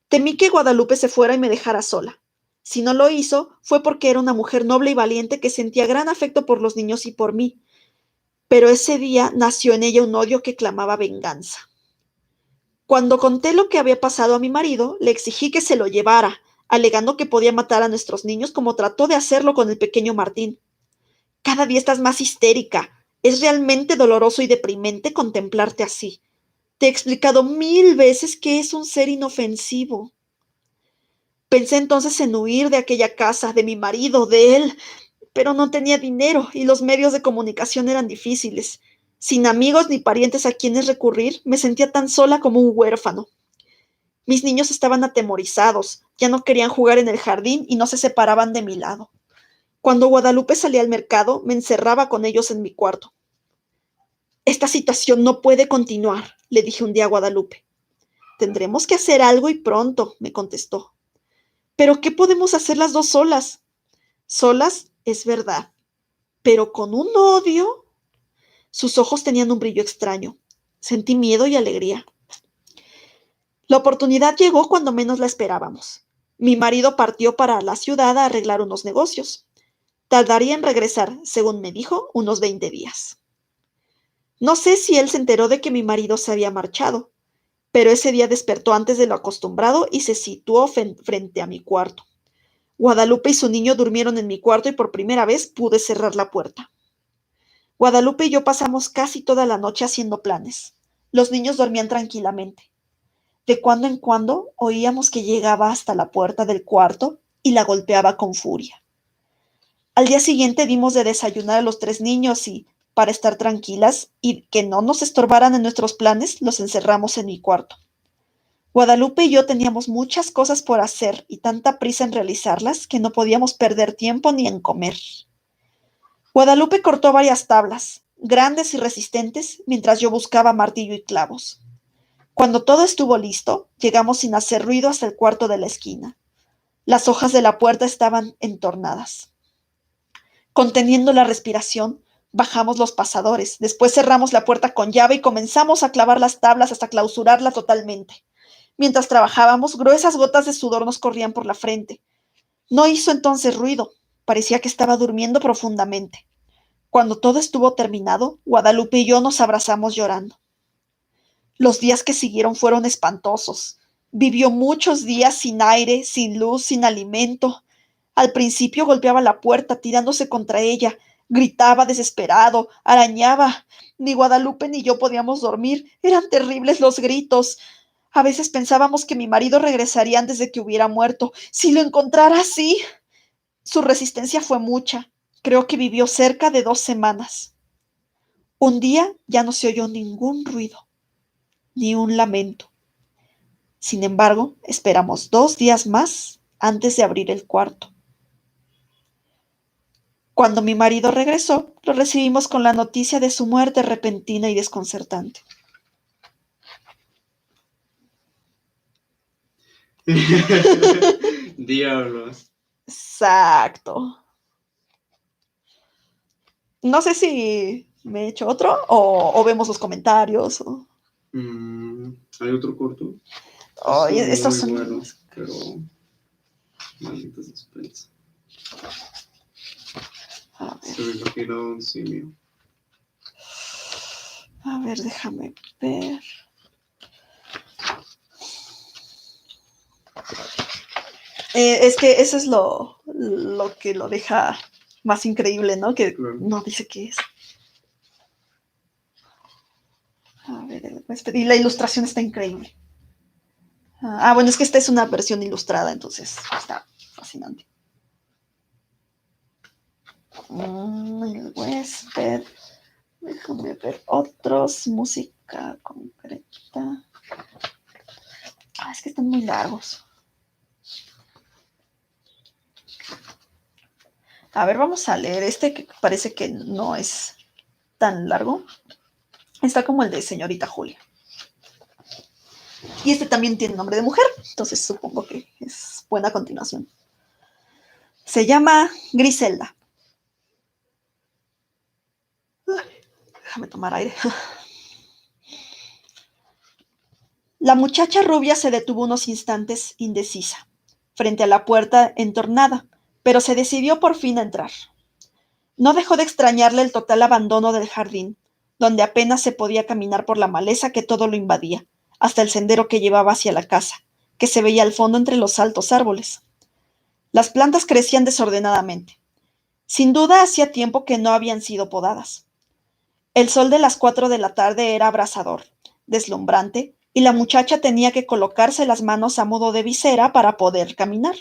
Temí que Guadalupe se fuera y me dejara sola. Si no lo hizo, fue porque era una mujer noble y valiente que sentía gran afecto por los niños y por mí. Pero ese día nació en ella un odio que clamaba venganza. Cuando conté lo que había pasado a mi marido, le exigí que se lo llevara, alegando que podía matar a nuestros niños como trató de hacerlo con el pequeño Martín. Cada día estás más histérica. Es realmente doloroso y deprimente contemplarte así. Te he explicado 1000 veces que es un ser inofensivo. Pensé entonces en huir de aquella casa, de mi marido, de él, pero no tenía dinero y los medios de comunicación eran difíciles. Sin amigos ni parientes a quienes recurrir, me sentía tan sola como un huérfano. Mis niños estaban atemorizados, ya no querían jugar en el jardín y no se separaban de mi lado. Cuando Guadalupe salía al mercado, me encerraba con ellos en mi cuarto. Esta situación no puede continuar, le dije un día a Guadalupe. Tendremos que hacer algo y pronto, me contestó. ¿Pero qué podemos hacer las dos solas? Solas, es verdad, pero con un odio. Sus ojos tenían un brillo extraño. Sentí miedo y alegría. La oportunidad llegó cuando menos la esperábamos. Mi marido partió para la ciudad a arreglar unos negocios. Tardaría en regresar, según me dijo, unos 20 días. No sé si él se enteró de que mi marido se había marchado, pero ese día despertó antes de lo acostumbrado y se situó frente a mi cuarto. Guadalupe y su niño durmieron en mi cuarto y por primera vez pude cerrar la puerta. Guadalupe y yo pasamos casi toda la noche haciendo planes. Los niños dormían tranquilamente. De cuando en cuando oíamos que llegaba hasta la puerta del cuarto y la golpeaba con furia. Al día siguiente dimos de desayunar a los 3 niños y, para estar tranquilas y que no nos estorbaran en nuestros planes, los encerramos en mi cuarto. Guadalupe y yo teníamos muchas cosas por hacer y tanta prisa en realizarlas que no podíamos perder tiempo ni en comer. Guadalupe cortó varias tablas, grandes y resistentes, mientras yo buscaba martillo y clavos. Cuando todo estuvo listo, llegamos sin hacer ruido hasta el cuarto de la esquina. Las hojas de la puerta estaban entornadas. Conteniendo la respiración, bajamos los pasadores, después cerramos la puerta con llave y comenzamos a clavar las tablas hasta clausurarla totalmente. Mientras trabajábamos, gruesas gotas de sudor nos corrían por la frente. No hizo entonces ruido, parecía que estaba durmiendo profundamente. Cuando todo estuvo terminado, Guadalupe y yo nos abrazamos llorando. Los días que siguieron fueron espantosos. Vivió muchos días sin aire, sin luz, sin alimento. Al principio golpeaba la puerta, tirándose contra ella. Gritaba desesperado, arañaba. Ni Guadalupe ni yo podíamos dormir. Eran terribles los gritos. A veces pensábamos que mi marido regresaría antes de que hubiera muerto. Si lo encontrara así. Su resistencia fue mucha. Creo que vivió cerca de 2 semanas. Un día ya no se oyó ningún ruido, ni un lamento. Sin embargo, esperamos 2 días más antes de abrir el cuarto. Cuando mi marido regresó, lo recibimos con la noticia de su muerte repentina y desconcertante. Diablos. Exacto. No sé si me he hecho otro o vemos los comentarios. ¿Hay otro corto? Ay, Son estos muy son... buenos, pero maldita suspensa. A Se me ver, imagina un simio. déjame ver. Es que eso es lo que lo deja más increíble, ¿no? Que Claro. no dice qué es. A ver, y la ilustración está increíble. Bueno, es que esta es una versión ilustrada, entonces está fascinante. El huésped. Déjame ver otros. Música concreta. Es que están muy largos. A ver, vamos a leer este que parece que no es tan largo. Está como el de señorita Julia. Y este también tiene nombre de mujer, entonces supongo que es buena continuación. Se llama Griselda. Déjame tomar aire. La muchacha rubia se detuvo unos instantes indecisa, frente a la puerta entornada, pero se decidió por fin a entrar. No dejó de extrañarle el total abandono del jardín, donde apenas se podía caminar por la maleza que todo lo invadía, hasta el sendero que llevaba hacia la casa, que se veía al fondo entre los altos árboles. Las plantas crecían desordenadamente. Sin duda hacía tiempo que no habían sido podadas. El sol de las 4 de la tarde era abrasador, deslumbrante, y la muchacha tenía que colocarse las manos a modo de visera para poder caminar.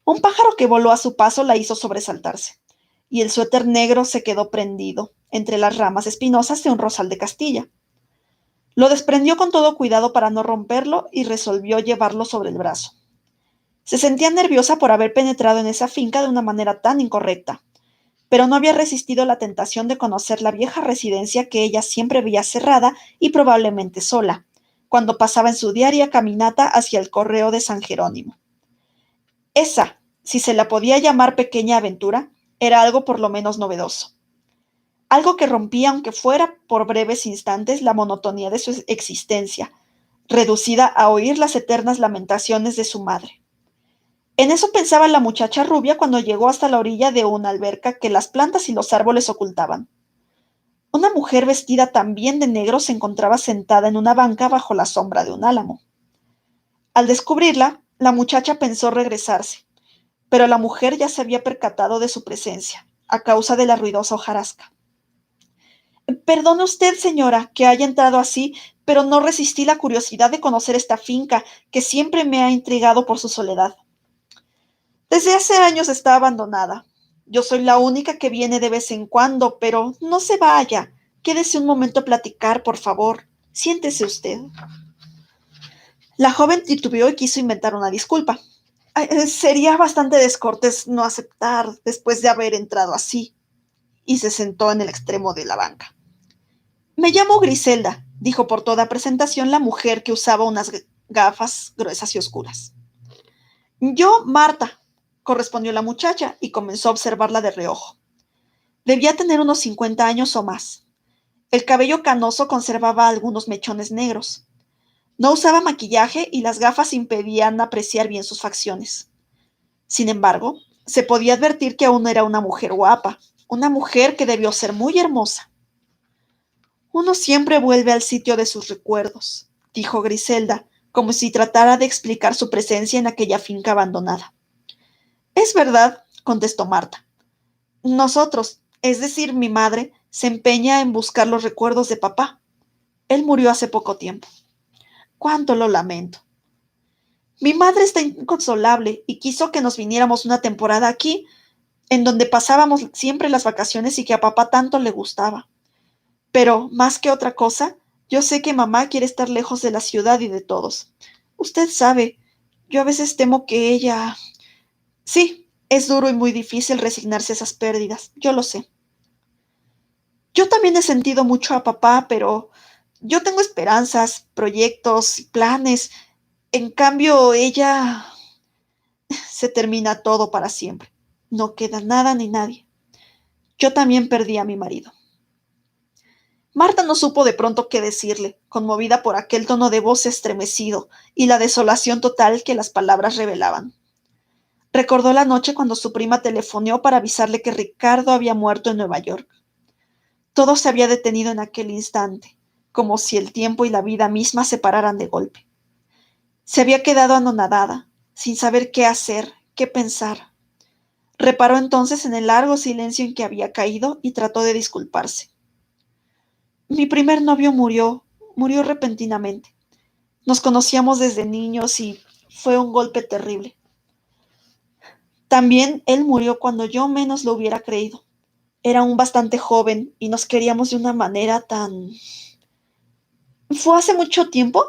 Un pájaro que voló a su paso la hizo sobresaltarse, y el suéter negro se quedó prendido entre las ramas espinosas de un rosal de Castilla. Lo desprendió con todo cuidado para no romperlo y resolvió llevarlo sobre el brazo. Se sentía nerviosa por haber penetrado en esa finca de una manera tan incorrecta, pero no había resistido la tentación de conocer la vieja residencia que ella siempre veía cerrada y probablemente sola, cuando pasaba en su diaria caminata hacia el correo de San Jerónimo. Esa, si se la podía llamar pequeña aventura, era algo por lo menos novedoso. Algo que rompía, aunque fuera por breves instantes, la monotonía de su existencia, reducida a oír las eternas lamentaciones de su madre. En eso pensaba la muchacha rubia cuando llegó hasta la orilla de una alberca que las plantas y los árboles ocultaban. Una mujer vestida también de negro se encontraba sentada en una banca bajo la sombra de un álamo. Al descubrirla, la muchacha pensó regresarse, pero la mujer ya se había percatado de su presencia, a causa de la ruidosa hojarasca. Perdone usted, señora, que haya entrado así, pero no resistí la curiosidad de conocer esta finca, que siempre me ha intrigado por su soledad. Desde hace años está abandonada. Yo soy la única que viene de vez en cuando, pero no se vaya. Quédese un momento a platicar, por favor. Siéntese usted. La joven titubeó y quiso inventar una disculpa. Sería bastante descortés no aceptar después de haber entrado así. Y se sentó en el extremo de la banca. Me llamo Griselda, dijo por toda presentación la mujer que usaba unas gafas gruesas y oscuras. Yo, Marta, correspondió la muchacha y comenzó a observarla de reojo. Debía tener unos 50 años o más. El cabello canoso conservaba algunos mechones negros. No usaba maquillaje y las gafas impedían apreciar bien sus facciones. Sin embargo, se podía advertir que aún era una mujer guapa, una mujer que debió ser muy hermosa. Uno siempre vuelve al sitio de sus recuerdos, dijo Griselda, como si tratara de explicar su presencia en aquella finca abandonada. Es verdad, contestó Marta. Nosotros, es decir, mi madre, se empeña en buscar los recuerdos de papá. Él murió hace poco tiempo. Cuánto lo lamento. Mi madre está inconsolable y quiso que nos viniéramos una temporada aquí, en donde pasábamos siempre las vacaciones y que a papá tanto le gustaba. Pero, más que otra cosa, yo sé que mamá quiere estar lejos de la ciudad y de todos. Usted sabe, yo a veces temo que ella... Sí, es duro y muy difícil resignarse a esas pérdidas, yo lo sé. Yo también he sentido mucho a papá, pero yo tengo esperanzas, proyectos y planes. En cambio, ella se termina todo para siempre. No queda nada ni nadie. Yo también perdí a mi marido. Marta no supo de pronto qué decirle, conmovida por aquel tono de voz estremecido y la desolación total que las palabras revelaban. Recordó la noche cuando su prima telefoneó para avisarle que Ricardo había muerto en Nueva York. Todo se había detenido en aquel instante, como si el tiempo y la vida misma se pararan de golpe. Se había quedado anonadada, sin saber qué hacer, qué pensar. Reparó entonces en el largo silencio en que había caído y trató de disculparse. Mi primer novio murió repentinamente. Nos conocíamos desde niños y fue un golpe terrible. También él murió cuando yo menos lo hubiera creído. Era aún bastante joven y nos queríamos de una manera tan... ¿Fue hace mucho tiempo?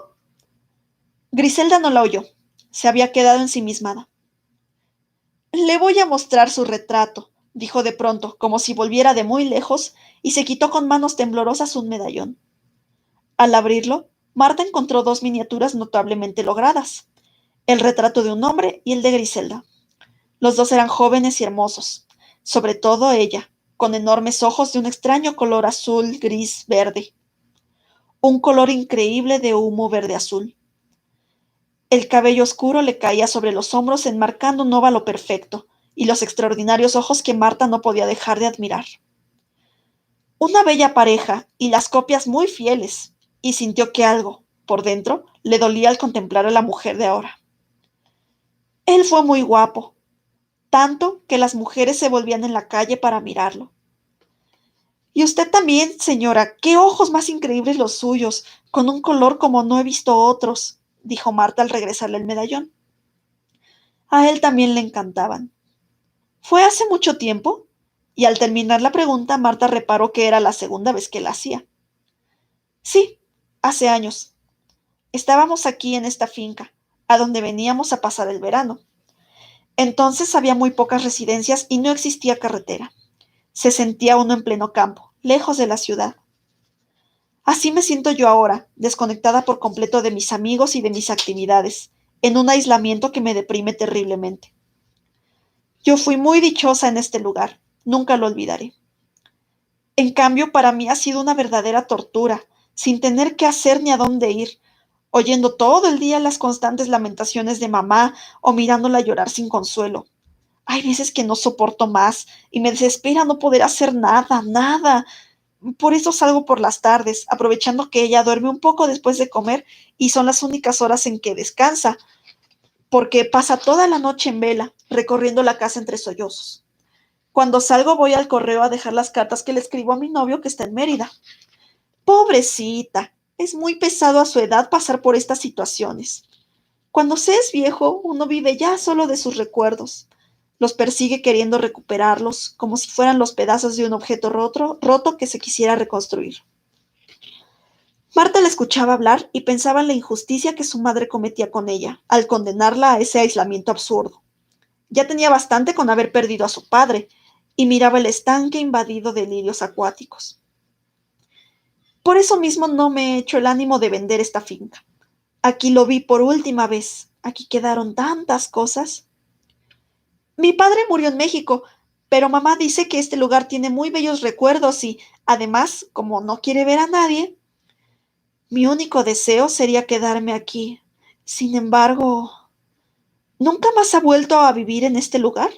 Griselda no la oyó. Se había quedado ensimismada. Le voy a mostrar su retrato, dijo de pronto, como si volviera de muy lejos, y se quitó con manos temblorosas un medallón. Al abrirlo, Marta encontró dos miniaturas notablemente logradas, el retrato de un hombre y el de Griselda. Los dos eran jóvenes y hermosos, sobre todo ella, con enormes ojos de un extraño color azul, gris, verde. un color increíble de humo verde-azul. El cabello oscuro le caía sobre los hombros enmarcando un óvalo perfecto, y los extraordinarios ojos que Marta no podía dejar de admirar. Una bella pareja y las copias muy fieles, y sintió que algo, por dentro, le dolía al contemplar a la mujer de ahora. Él fue muy guapo, tanto que las mujeres se volvían en la calle para mirarlo. Y usted también, señora, qué ojos más increíbles los suyos, con un color como no he visto otros, dijo Marta al regresarle el medallón. A él también le encantaban. ¿Fue hace mucho tiempo? Y al terminar la pregunta, Marta reparó que era la segunda vez que la hacía. Sí, hace años. Estábamos aquí en esta finca, a donde veníamos a pasar el verano. Entonces había muy pocas residencias y no existía carretera. Se sentía uno en pleno campo, lejos de la ciudad. Así me siento yo ahora, desconectada por completo de mis amigos y de mis actividades, en un aislamiento que me deprime terriblemente. Yo fui muy dichosa en este lugar, nunca lo olvidaré. En cambio, para mí ha sido una verdadera tortura, sin tener qué hacer ni a dónde ir, oyendo todo el día las constantes lamentaciones de mamá o mirándola llorar sin consuelo. Hay veces que no soporto más y me desespera no poder hacer nada, nada. Por eso salgo por las tardes, aprovechando que ella duerme un poco después de comer y son las únicas horas en que descansa, porque pasa toda la noche en vela, recorriendo la casa entre sollozos. Cuando salgo voy al correo a dejar las cartas que le escribo a mi novio que está en Mérida. Pobrecita, es muy pesado a su edad pasar por estas situaciones. Cuando se es viejo, uno vive ya solo de sus recuerdos. Los persigue queriendo recuperarlos, como si fueran los pedazos de un objeto roto que se quisiera reconstruir. Marta la escuchaba hablar y pensaba en la injusticia que su madre cometía con ella, al condenarla a ese aislamiento absurdo. Ya tenía bastante con haber perdido a su padre, y miraba el estanque invadido de lirios acuáticos. Por eso mismo no me he hecho el ánimo de vender esta finca. Aquí lo vi por última vez. Aquí quedaron tantas cosas. Mi padre murió en México, pero mamá dice que este lugar tiene muy bellos recuerdos y, además, como no quiere ver a nadie, mi único deseo sería quedarme aquí. Sin embargo, ¿nunca más ha vuelto a vivir en este lugar?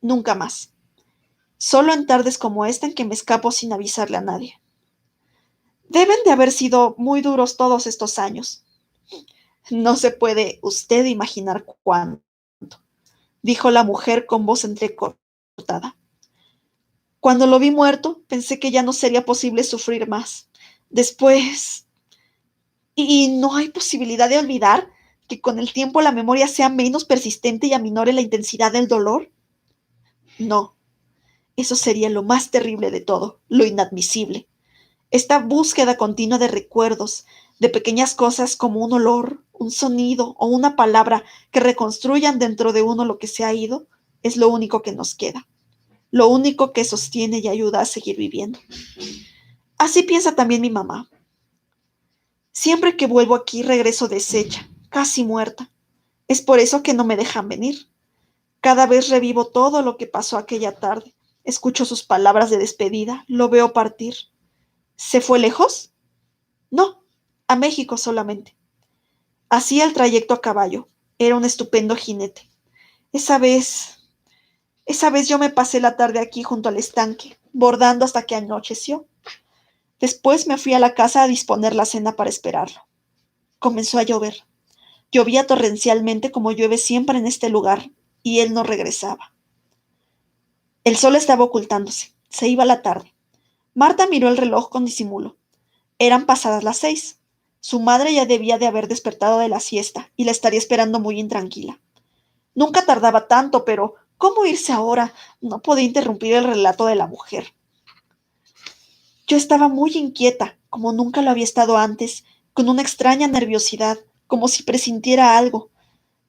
Nunca más. Solo en tardes como esta en que me escapo sin avisarle a nadie. Deben de haber sido muy duros todos estos años. No se puede usted imaginar cuánto, dijo la mujer con voz entrecortada. Cuando lo vi muerto, pensé que ya no sería posible sufrir más. Después... ¿Y no hay posibilidad de olvidar que con el tiempo la memoria sea menos persistente y aminore la intensidad del dolor? No, eso sería lo más terrible de todo, lo inadmisible. Esta búsqueda continua de recuerdos, de pequeñas cosas como un olor, un sonido o una palabra que reconstruyan dentro de uno lo que se ha ido, es lo único que nos queda, lo único que sostiene y ayuda a seguir viviendo. Así piensa también mi mamá. Siempre que vuelvo aquí regreso deshecha, casi muerta. Es por eso que no me dejan venir. Cada vez revivo todo lo que pasó aquella tarde. Escucho sus palabras de despedida, lo veo partir. ¿Se fue lejos? No, a México solamente. Hacía el trayecto a caballo. Era un estupendo jinete. Esa vez, esa vez yo me pasé la tarde aquí junto al estanque, bordando hasta que anocheció. Después me fui a la casa a disponer la cena para esperarlo. Comenzó a llover. Llovía torrencialmente como llueve siempre en este lugar, y él no regresaba. El sol estaba ocultándose. Se iba la tarde. Marta miró el reloj con disimulo. Eran pasadas las 6. Su madre ya debía de haber despertado de la siesta y la estaría esperando muy intranquila. Nunca tardaba tanto, pero ¿cómo irse ahora? No podía interrumpir el relato de la mujer. Yo estaba muy inquieta, como nunca lo había estado antes, con una extraña nerviosidad, como si presintiera algo.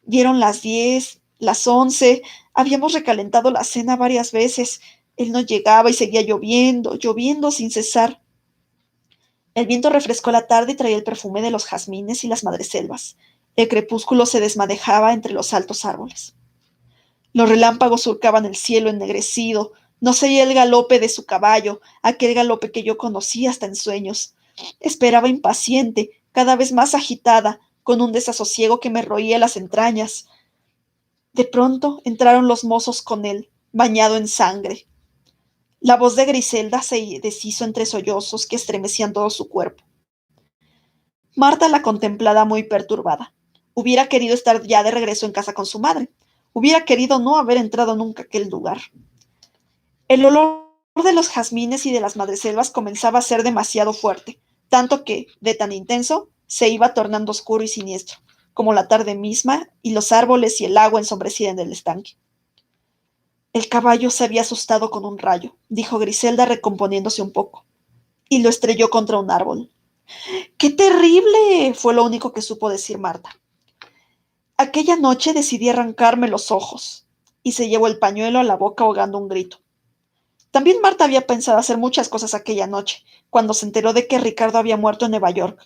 Dieron las 10, las 11, habíamos recalentado la cena varias veces. Él no llegaba y seguía lloviendo, lloviendo sin cesar. El viento refrescó la tarde y traía el perfume de los jazmines y las madreselvas. El crepúsculo se desmadejaba entre los altos árboles. Los relámpagos surcaban el cielo ennegrecido. No se oía el galope de su caballo, aquel galope que yo conocí hasta en sueños. Esperaba impaciente, cada vez más agitada, con un desasosiego que me roía las entrañas. De pronto entraron los mozos con él, bañado en sangre. La voz de Griselda se deshizo entre sollozos que estremecían todo su cuerpo. Marta la contemplaba muy perturbada. Hubiera querido estar ya de regreso en casa con su madre. Hubiera querido no haber entrado nunca a aquel lugar. El olor de los jazmines y de las madreselvas comenzaba a ser demasiado fuerte, tanto que, de tan intenso, se iba tornando oscuro y siniestro, como la tarde misma y los árboles y el agua ensombrecida en el estanque. El caballo se había asustado con un rayo, dijo Griselda recomponiéndose un poco, y lo estrelló contra un árbol. ¡Qué terrible! Fue lo único que supo decir Marta. Aquella noche decidí arrancarme los ojos, y se llevó el pañuelo a la boca ahogando un grito. También Marta había pensado hacer muchas cosas aquella noche, cuando se enteró de que Ricardo había muerto en Nueva York.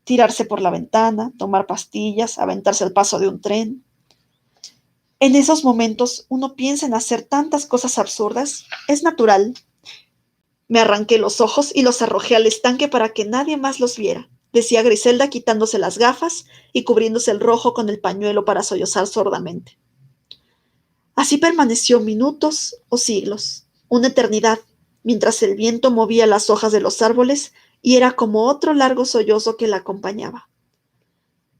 Tirarse por la ventana, tomar pastillas, aventarse al paso de un tren. En esos momentos uno piensa en hacer tantas cosas absurdas. Es natural. Me arranqué los ojos y los arrojé al estanque para que nadie más los viera, decía Griselda quitándose las gafas y cubriéndose el rojo con el pañuelo para sollozar sordamente. Así permaneció minutos o siglos, una eternidad, mientras el viento movía las hojas de los árboles y era como otro largo sollozo que la acompañaba.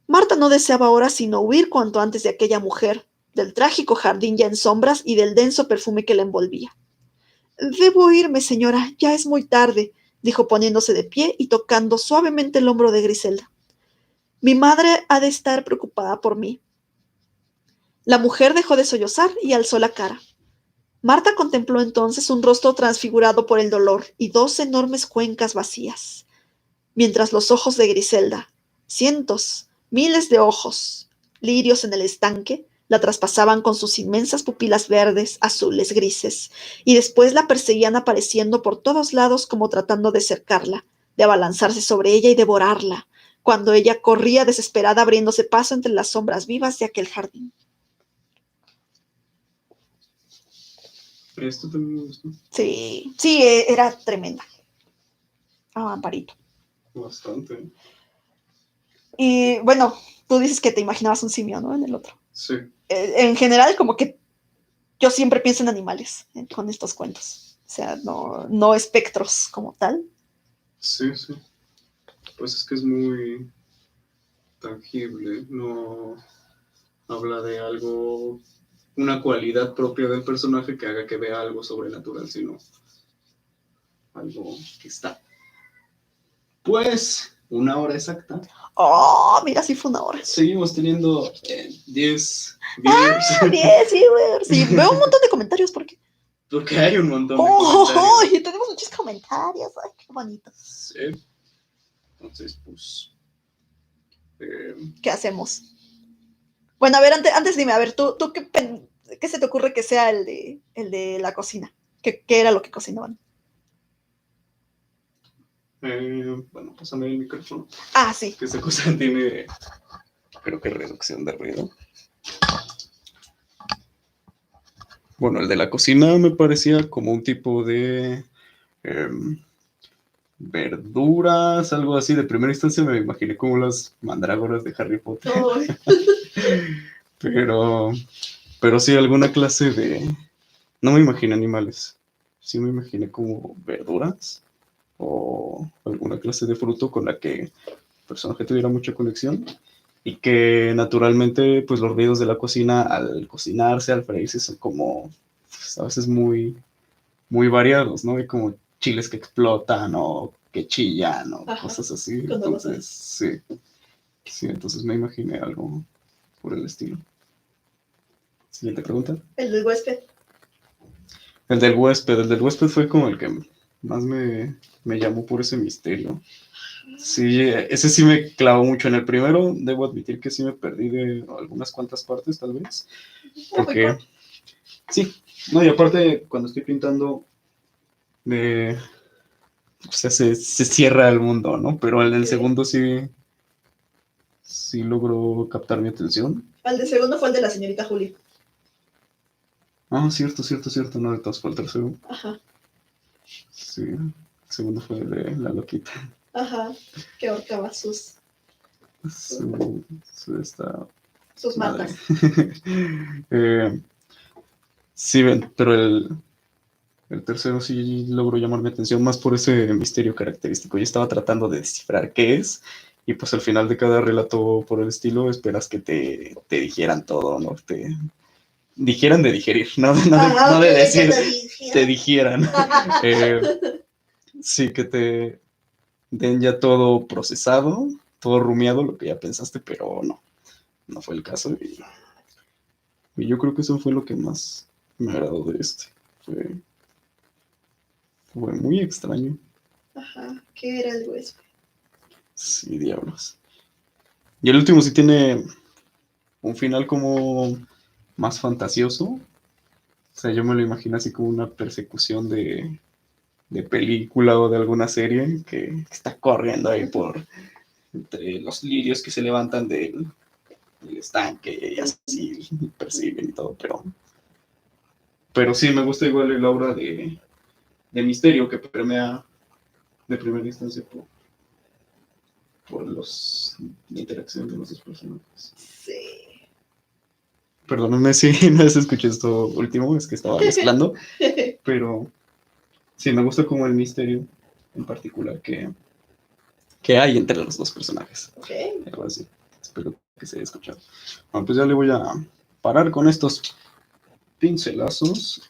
Marta no deseaba ahora sino huir cuanto antes de aquella mujer, del trágico jardín ya en sombras y del denso perfume que la envolvía. Debo irme, señora, ya es muy tarde, dijo poniéndose de pie y tocando suavemente el hombro de Griselda. Mi madre ha de estar preocupada por mí. La mujer dejó de sollozar y alzó la cara. Marta contempló entonces un rostro transfigurado por el dolor y dos enormes cuencas vacías, mientras los ojos de Griselda, cientos, miles de ojos, lirios en el estanque, la traspasaban con sus inmensas pupilas verdes, azules, grises, y después la perseguían apareciendo por todos lados como tratando de cercarla, de abalanzarse sobre ella y devorarla, cuando ella corría desesperada abriéndose paso entre las sombras vivas de aquel jardín. Esto también me gustó. Sí, sí, era tremenda. Ah, Amparito. Bastante. Y bueno, tú dices que te imaginabas un simio, ¿no? En el otro. Sí. En general, como que yo siempre pienso en animales con estos cuentos. O sea, no espectros como tal. Sí, sí. Pues es que es muy tangible. No habla de algo, una cualidad propia del personaje que haga que vea algo sobrenatural, sino algo que está. Pues, 1 hora exacta. Oh, mira, sí fue 1 hora. Seguimos teniendo 10 viewers. 10 viewers. Sí, veo un montón de comentarios. ¿Por qué? Porque hay un montón de comentarios. Y tenemos muchos comentarios. Ay, qué bonito. Sí. Entonces, pues... ¿Qué hacemos? Bueno, a ver, antes dime, a ver, ¿tú qué se te ocurre que sea el de la cocina? ¿Qué era lo que cocinaban? bueno, pásame el micrófono. Ah, sí. Que esa cosa tiene, creo que reducción de ruido. Bueno, el de la cocina me parecía como un tipo de verduras, algo así. De primera instancia me imaginé como las mandrágoras de Harry Potter. Oh. pero sí, alguna clase de... No me imaginé animales. Sí me imaginé como verduras o alguna clase de fruto con la que el personaje tuviera mucha conexión y que naturalmente pues los ruidos de la cocina al cocinarse, al freírse son como pues, a veces muy, muy variados, ¿no? Hay como chiles que explotan o que chillan o Ajá, cosas así. cuando lo Entonces, sí, entonces me imaginé algo por el estilo. Siguiente pregunta. El del huésped. El del huésped fue como el que más me llamó por ese misterio. Sí, ese sí me clavó mucho. En el primero, debo admitir que sí me perdí de algunas cuantas partes, tal vez. Porque, sí, no, y aparte, cuando estoy pintando, o sea, se cierra el mundo, ¿no? Pero en el segundo sí logró captar mi atención. El de segundo fue el de la señorita Julie. Ah, cierto, no, de todas fue el tercero. Ajá. Sí, el segundo fue el de la loquita. Ajá, que ahorcaba sus madre. matas. Sí, pero el tercero sí logró llamar mi atención más por ese misterio característico. Yo estaba tratando de descifrar qué es, y pues al final de cada relato por el estilo esperas que te dijeran todo, ¿no? Te dijeran de digerir, no de decir, te dijeran. Sí, que te den ya todo procesado, todo rumiado, lo que ya pensaste, pero no fue el caso. Y yo creo que eso fue lo que más me agradó de este. Fue, fue muy extraño. Ajá, ¿qué era el huésped? Sí, diablos. Y el último sí tiene un final como más fantasioso. O sea, yo me lo imagino así como una persecución de película o de alguna serie que está corriendo ahí por entre los lirios que se levantan del estanque y así persiguen y todo, pero sí me gusta igual el aura de misterio que permea de primera instancia por la interacción de los dos personajes. Sí. Perdóname si no se escuchó esto último, es que estaba mezclando, pero sí, me gusta como el misterio en particular que hay entre los dos personajes. Ok. Algo así. Espero que se haya escuchado. Bueno, pues ya le voy a parar con estos pincelazos.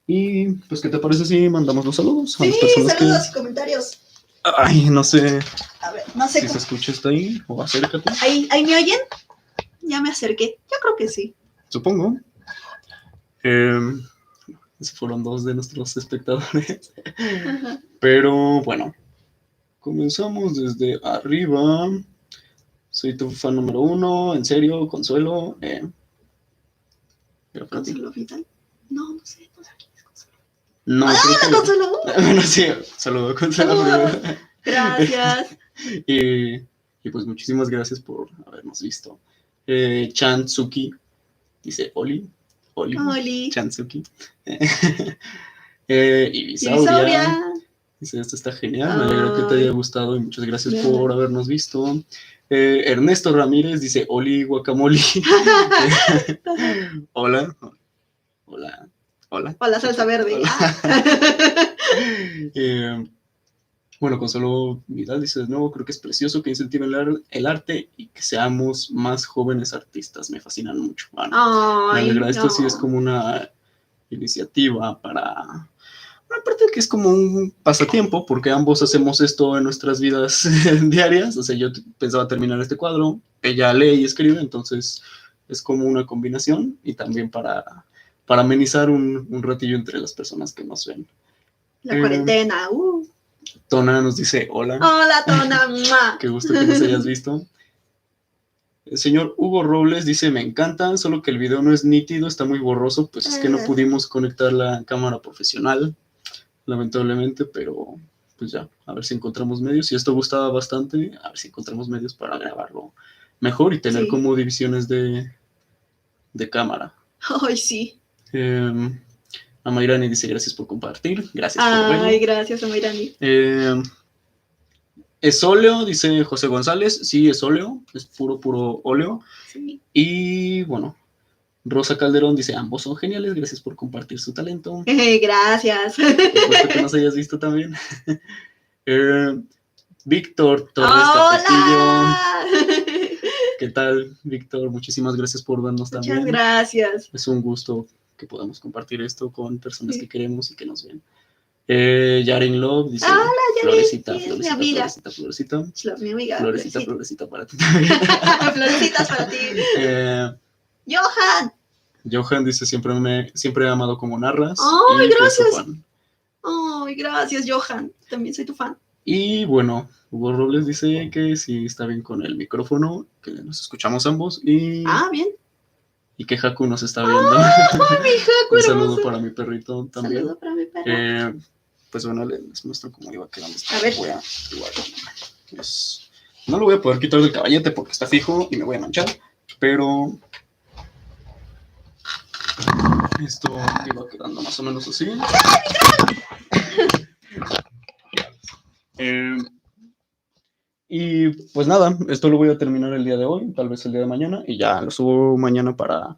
Y pues, ¿qué te parece si mandamos los saludos a Sí, las personas saludos y comentarios. Ay, no sé A ver, no sé si se escucha esto ahí o acércate. ¿Ahí me oyen? Ya me acerqué. Yo creo que sí. Supongo. Esos fueron dos de nuestros espectadores. Ajá. Pero bueno, comenzamos desde arriba. Soy tu fan número 1, en serio, Consuelo. Pero para ti. ¿Consuelo Vidal? No sé quién es Consuelo. No, ¡Ah, creo la que. Consuelo! Bueno, sí, saludo, Consuelo. Saludos. Gracias. Y pues muchísimas gracias por habernos visto. Chansuki dice Oli. Oli. Chansuki. Ibisauria. Ibisauria. Dice, esto está genial, me alegro que te haya gustado y muchas gracias por habernos visto. Ernesto Ramírez dice, Oli Guacamole. Hola. Hola. Hola. Hola, salsa verde. Hola. Bueno, Consuelo Vidal dice de nuevo, creo que es precioso que incentiven el arte y que seamos más jóvenes artistas. Me fascinan mucho. Bueno, me alegra. Esto sí es como una iniciativa para... Aparte que es como un pasatiempo, porque ambos hacemos esto en nuestras vidas diarias. O sea, yo pensaba terminar este cuadro, ella lee y escribe, entonces es como una combinación y también para amenizar un ratillo entre las personas que nos ven. La cuarentena. Tona nos dice hola. Hola, Tona. Qué gusto que nos hayas visto. El señor Hugo Robles dice, me encanta, solo que el video no es nítido, está muy borroso, pues es que no pudimos conectar la cámara profesional, lamentablemente, pero pues ya, a ver si encontramos medios. Y esto gustaba bastante, a ver si encontramos medios para grabarlo mejor y tener como divisiones de cámara. Ay, sí. Amairani dice, gracias por compartir, gracias por verlo. Ay, gracias, Amairani. ¿Es óleo? Dice José González. Sí, es óleo, es puro óleo. Sí. Y bueno, Rosa Calderón dice, ambos son geniales, gracias por compartir su talento. Gracias. Por supuesto que nos hayas visto también. Víctor Torres Capetillo. ¿Qué tal, Víctor? Muchísimas gracias por vernos también. Muchas gracias. Es un gusto que podamos compartir esto con personas que queremos y que nos ven. Yaren Love dice, hola, Florecita, Yaren, Florecita, amiga. Florecita, Florecita. Mi amiga. Florecita, Florecita para ti también. Florecitas para ti. Johan dice, siempre he amado como narras. ¡Ay, gracias! ¡Ay, gracias, Johan! También soy tu fan. Y bueno, Hugo Robles dice que sí está bien con el micrófono, que nos escuchamos ambos. Bien. Y que Haku nos está viendo. Mi Haku, un saludo para mi perrito también. Saludo para mi perro. Pues bueno, les muestro cómo iba quedando. A ver. No lo voy a poder quitar del caballete porque está fijo y me voy a manchar, pero esto iba quedando más o menos así. Eh, y pues nada, esto lo voy a terminar el día de hoy, tal vez el día de mañana, y ya lo subo mañana para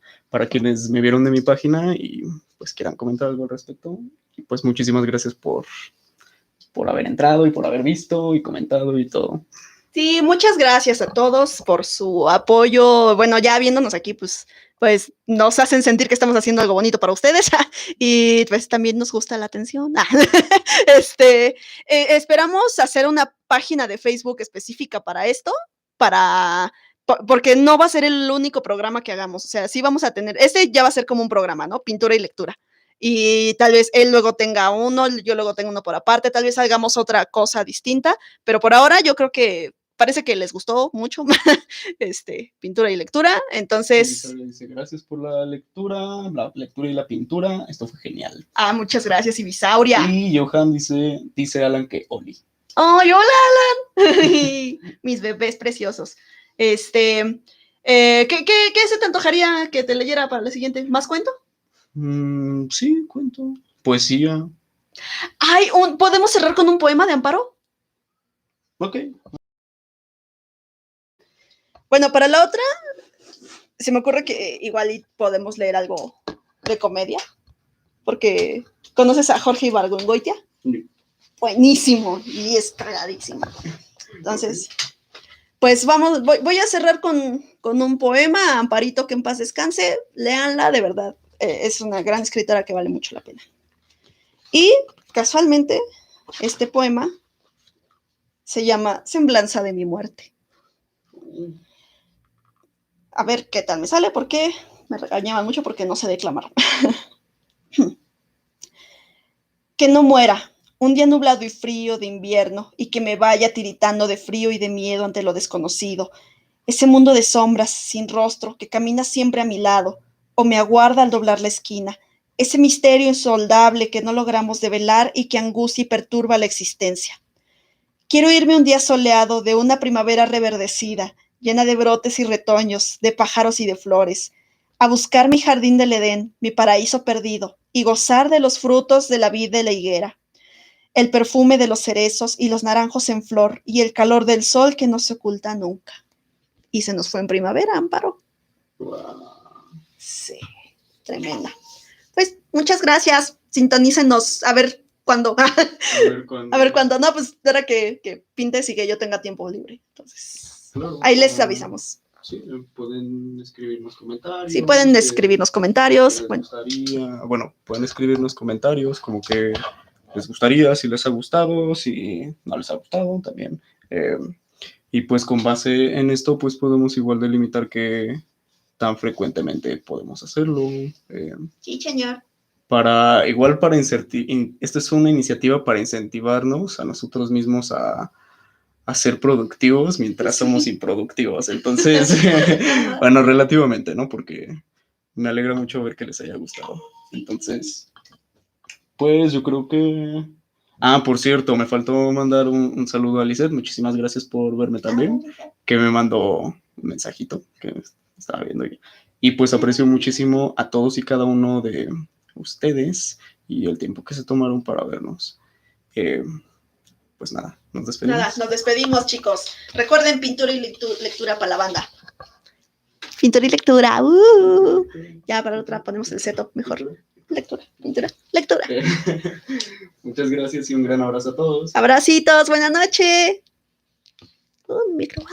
quienes me vieron de mi página y pues quieran comentar algo al respecto. Y pues muchísimas gracias por haber entrado y por haber visto y comentado y todo. Sí, muchas gracias a todos por su apoyo. Bueno, ya viéndonos aquí, pues nos hacen sentir que estamos haciendo algo bonito para ustedes y pues también nos gusta la atención. Esperamos hacer una página de Facebook específica para esto, porque no va a ser el único programa que hagamos. O sea, sí vamos a tener, ya va a ser como un programa, ¿no? Pintura y lectura. Y tal vez él luego tenga uno, yo luego tengo uno por aparte, tal vez hagamos otra cosa distinta, pero por ahora yo creo que parece que les gustó mucho pintura y lectura, entonces... Sí, dice, gracias por la lectura y la pintura, esto fue genial. Muchas gracias, Ibisauria. Y Johan dice Alan que Oli. ¡Ay, hola, Alan! Mis bebés preciosos. ¿Qué se te antojaría que te leyera para la siguiente? ¿Más cuento? Sí, cuento. Poesía. Ay, ¿podemos cerrar con un poema de Amparo? Ok. Bueno, para la otra, se me ocurre que igual podemos leer algo de comedia, porque ¿conoces a Jorge Ibargüengoitia? Sí. Buenísimo, y es cagadísimo. Entonces, pues voy a cerrar con un poema, Amparito, que en paz descanse, léanla, de verdad, es una gran escritora que vale mucho la pena. Y, casualmente, este poema se llama Semblanza de mi muerte. A ver qué tal me sale, porque me regañaban mucho porque no sé declamar. Que no muera, un día nublado y frío de invierno, y que me vaya tiritando de frío y de miedo ante lo desconocido, ese mundo de sombras, sin rostro, que camina siempre a mi lado, o me aguarda al doblar la esquina, ese misterio insoldable que no logramos develar y que angustia y perturba la existencia. Quiero irme un día soleado de una primavera reverdecida, llena de brotes y retoños, de pájaros y de flores, a buscar mi jardín del Edén, mi paraíso perdido, y gozar de los frutos de la vid de la higuera, el perfume de los cerezos y los naranjos en flor, y el calor del sol que no se oculta nunca. Y se nos fue en primavera, Amparo. Wow. Sí, tremenda. Pues muchas gracias. Sintonícenos a ver cuándo. A ver cuándo. No, pues ahora que pintes y que yo tenga tiempo libre. Entonces, claro, ahí les avisamos. Sí, pueden escribirnos comentarios. Sí, pueden escribirnos comentarios. Bueno, pueden escribirnos comentarios como que les gustaría, si les ha gustado, si no les ha gustado también. Y pues con base en esto, pues podemos igual delimitar qué tan frecuentemente podemos hacerlo. Sí, señor. Esta es una iniciativa para incentivarnos a nosotros mismos a ser productivos mientras somos improductivos. Entonces, bueno, relativamente, ¿no? Porque me alegra mucho ver que les haya gustado. Entonces, pues yo creo que... por cierto, me faltó mandar un saludo a Lizeth. Muchísimas gracias por verme también, que me mandó un mensajito que estaba viendo. Y pues aprecio muchísimo a todos y cada uno de ustedes y el tiempo que se tomaron para vernos. Pues nada, nos despedimos. Nada, nos despedimos, chicos. Recuerden pintura y lectura para la banda. Pintura y lectura. Ya para la otra ponemos el setup mejor. Lectura, pintura, lectura. Muchas gracias y un gran abrazo a todos. Abracitos, buena noche. Un micro.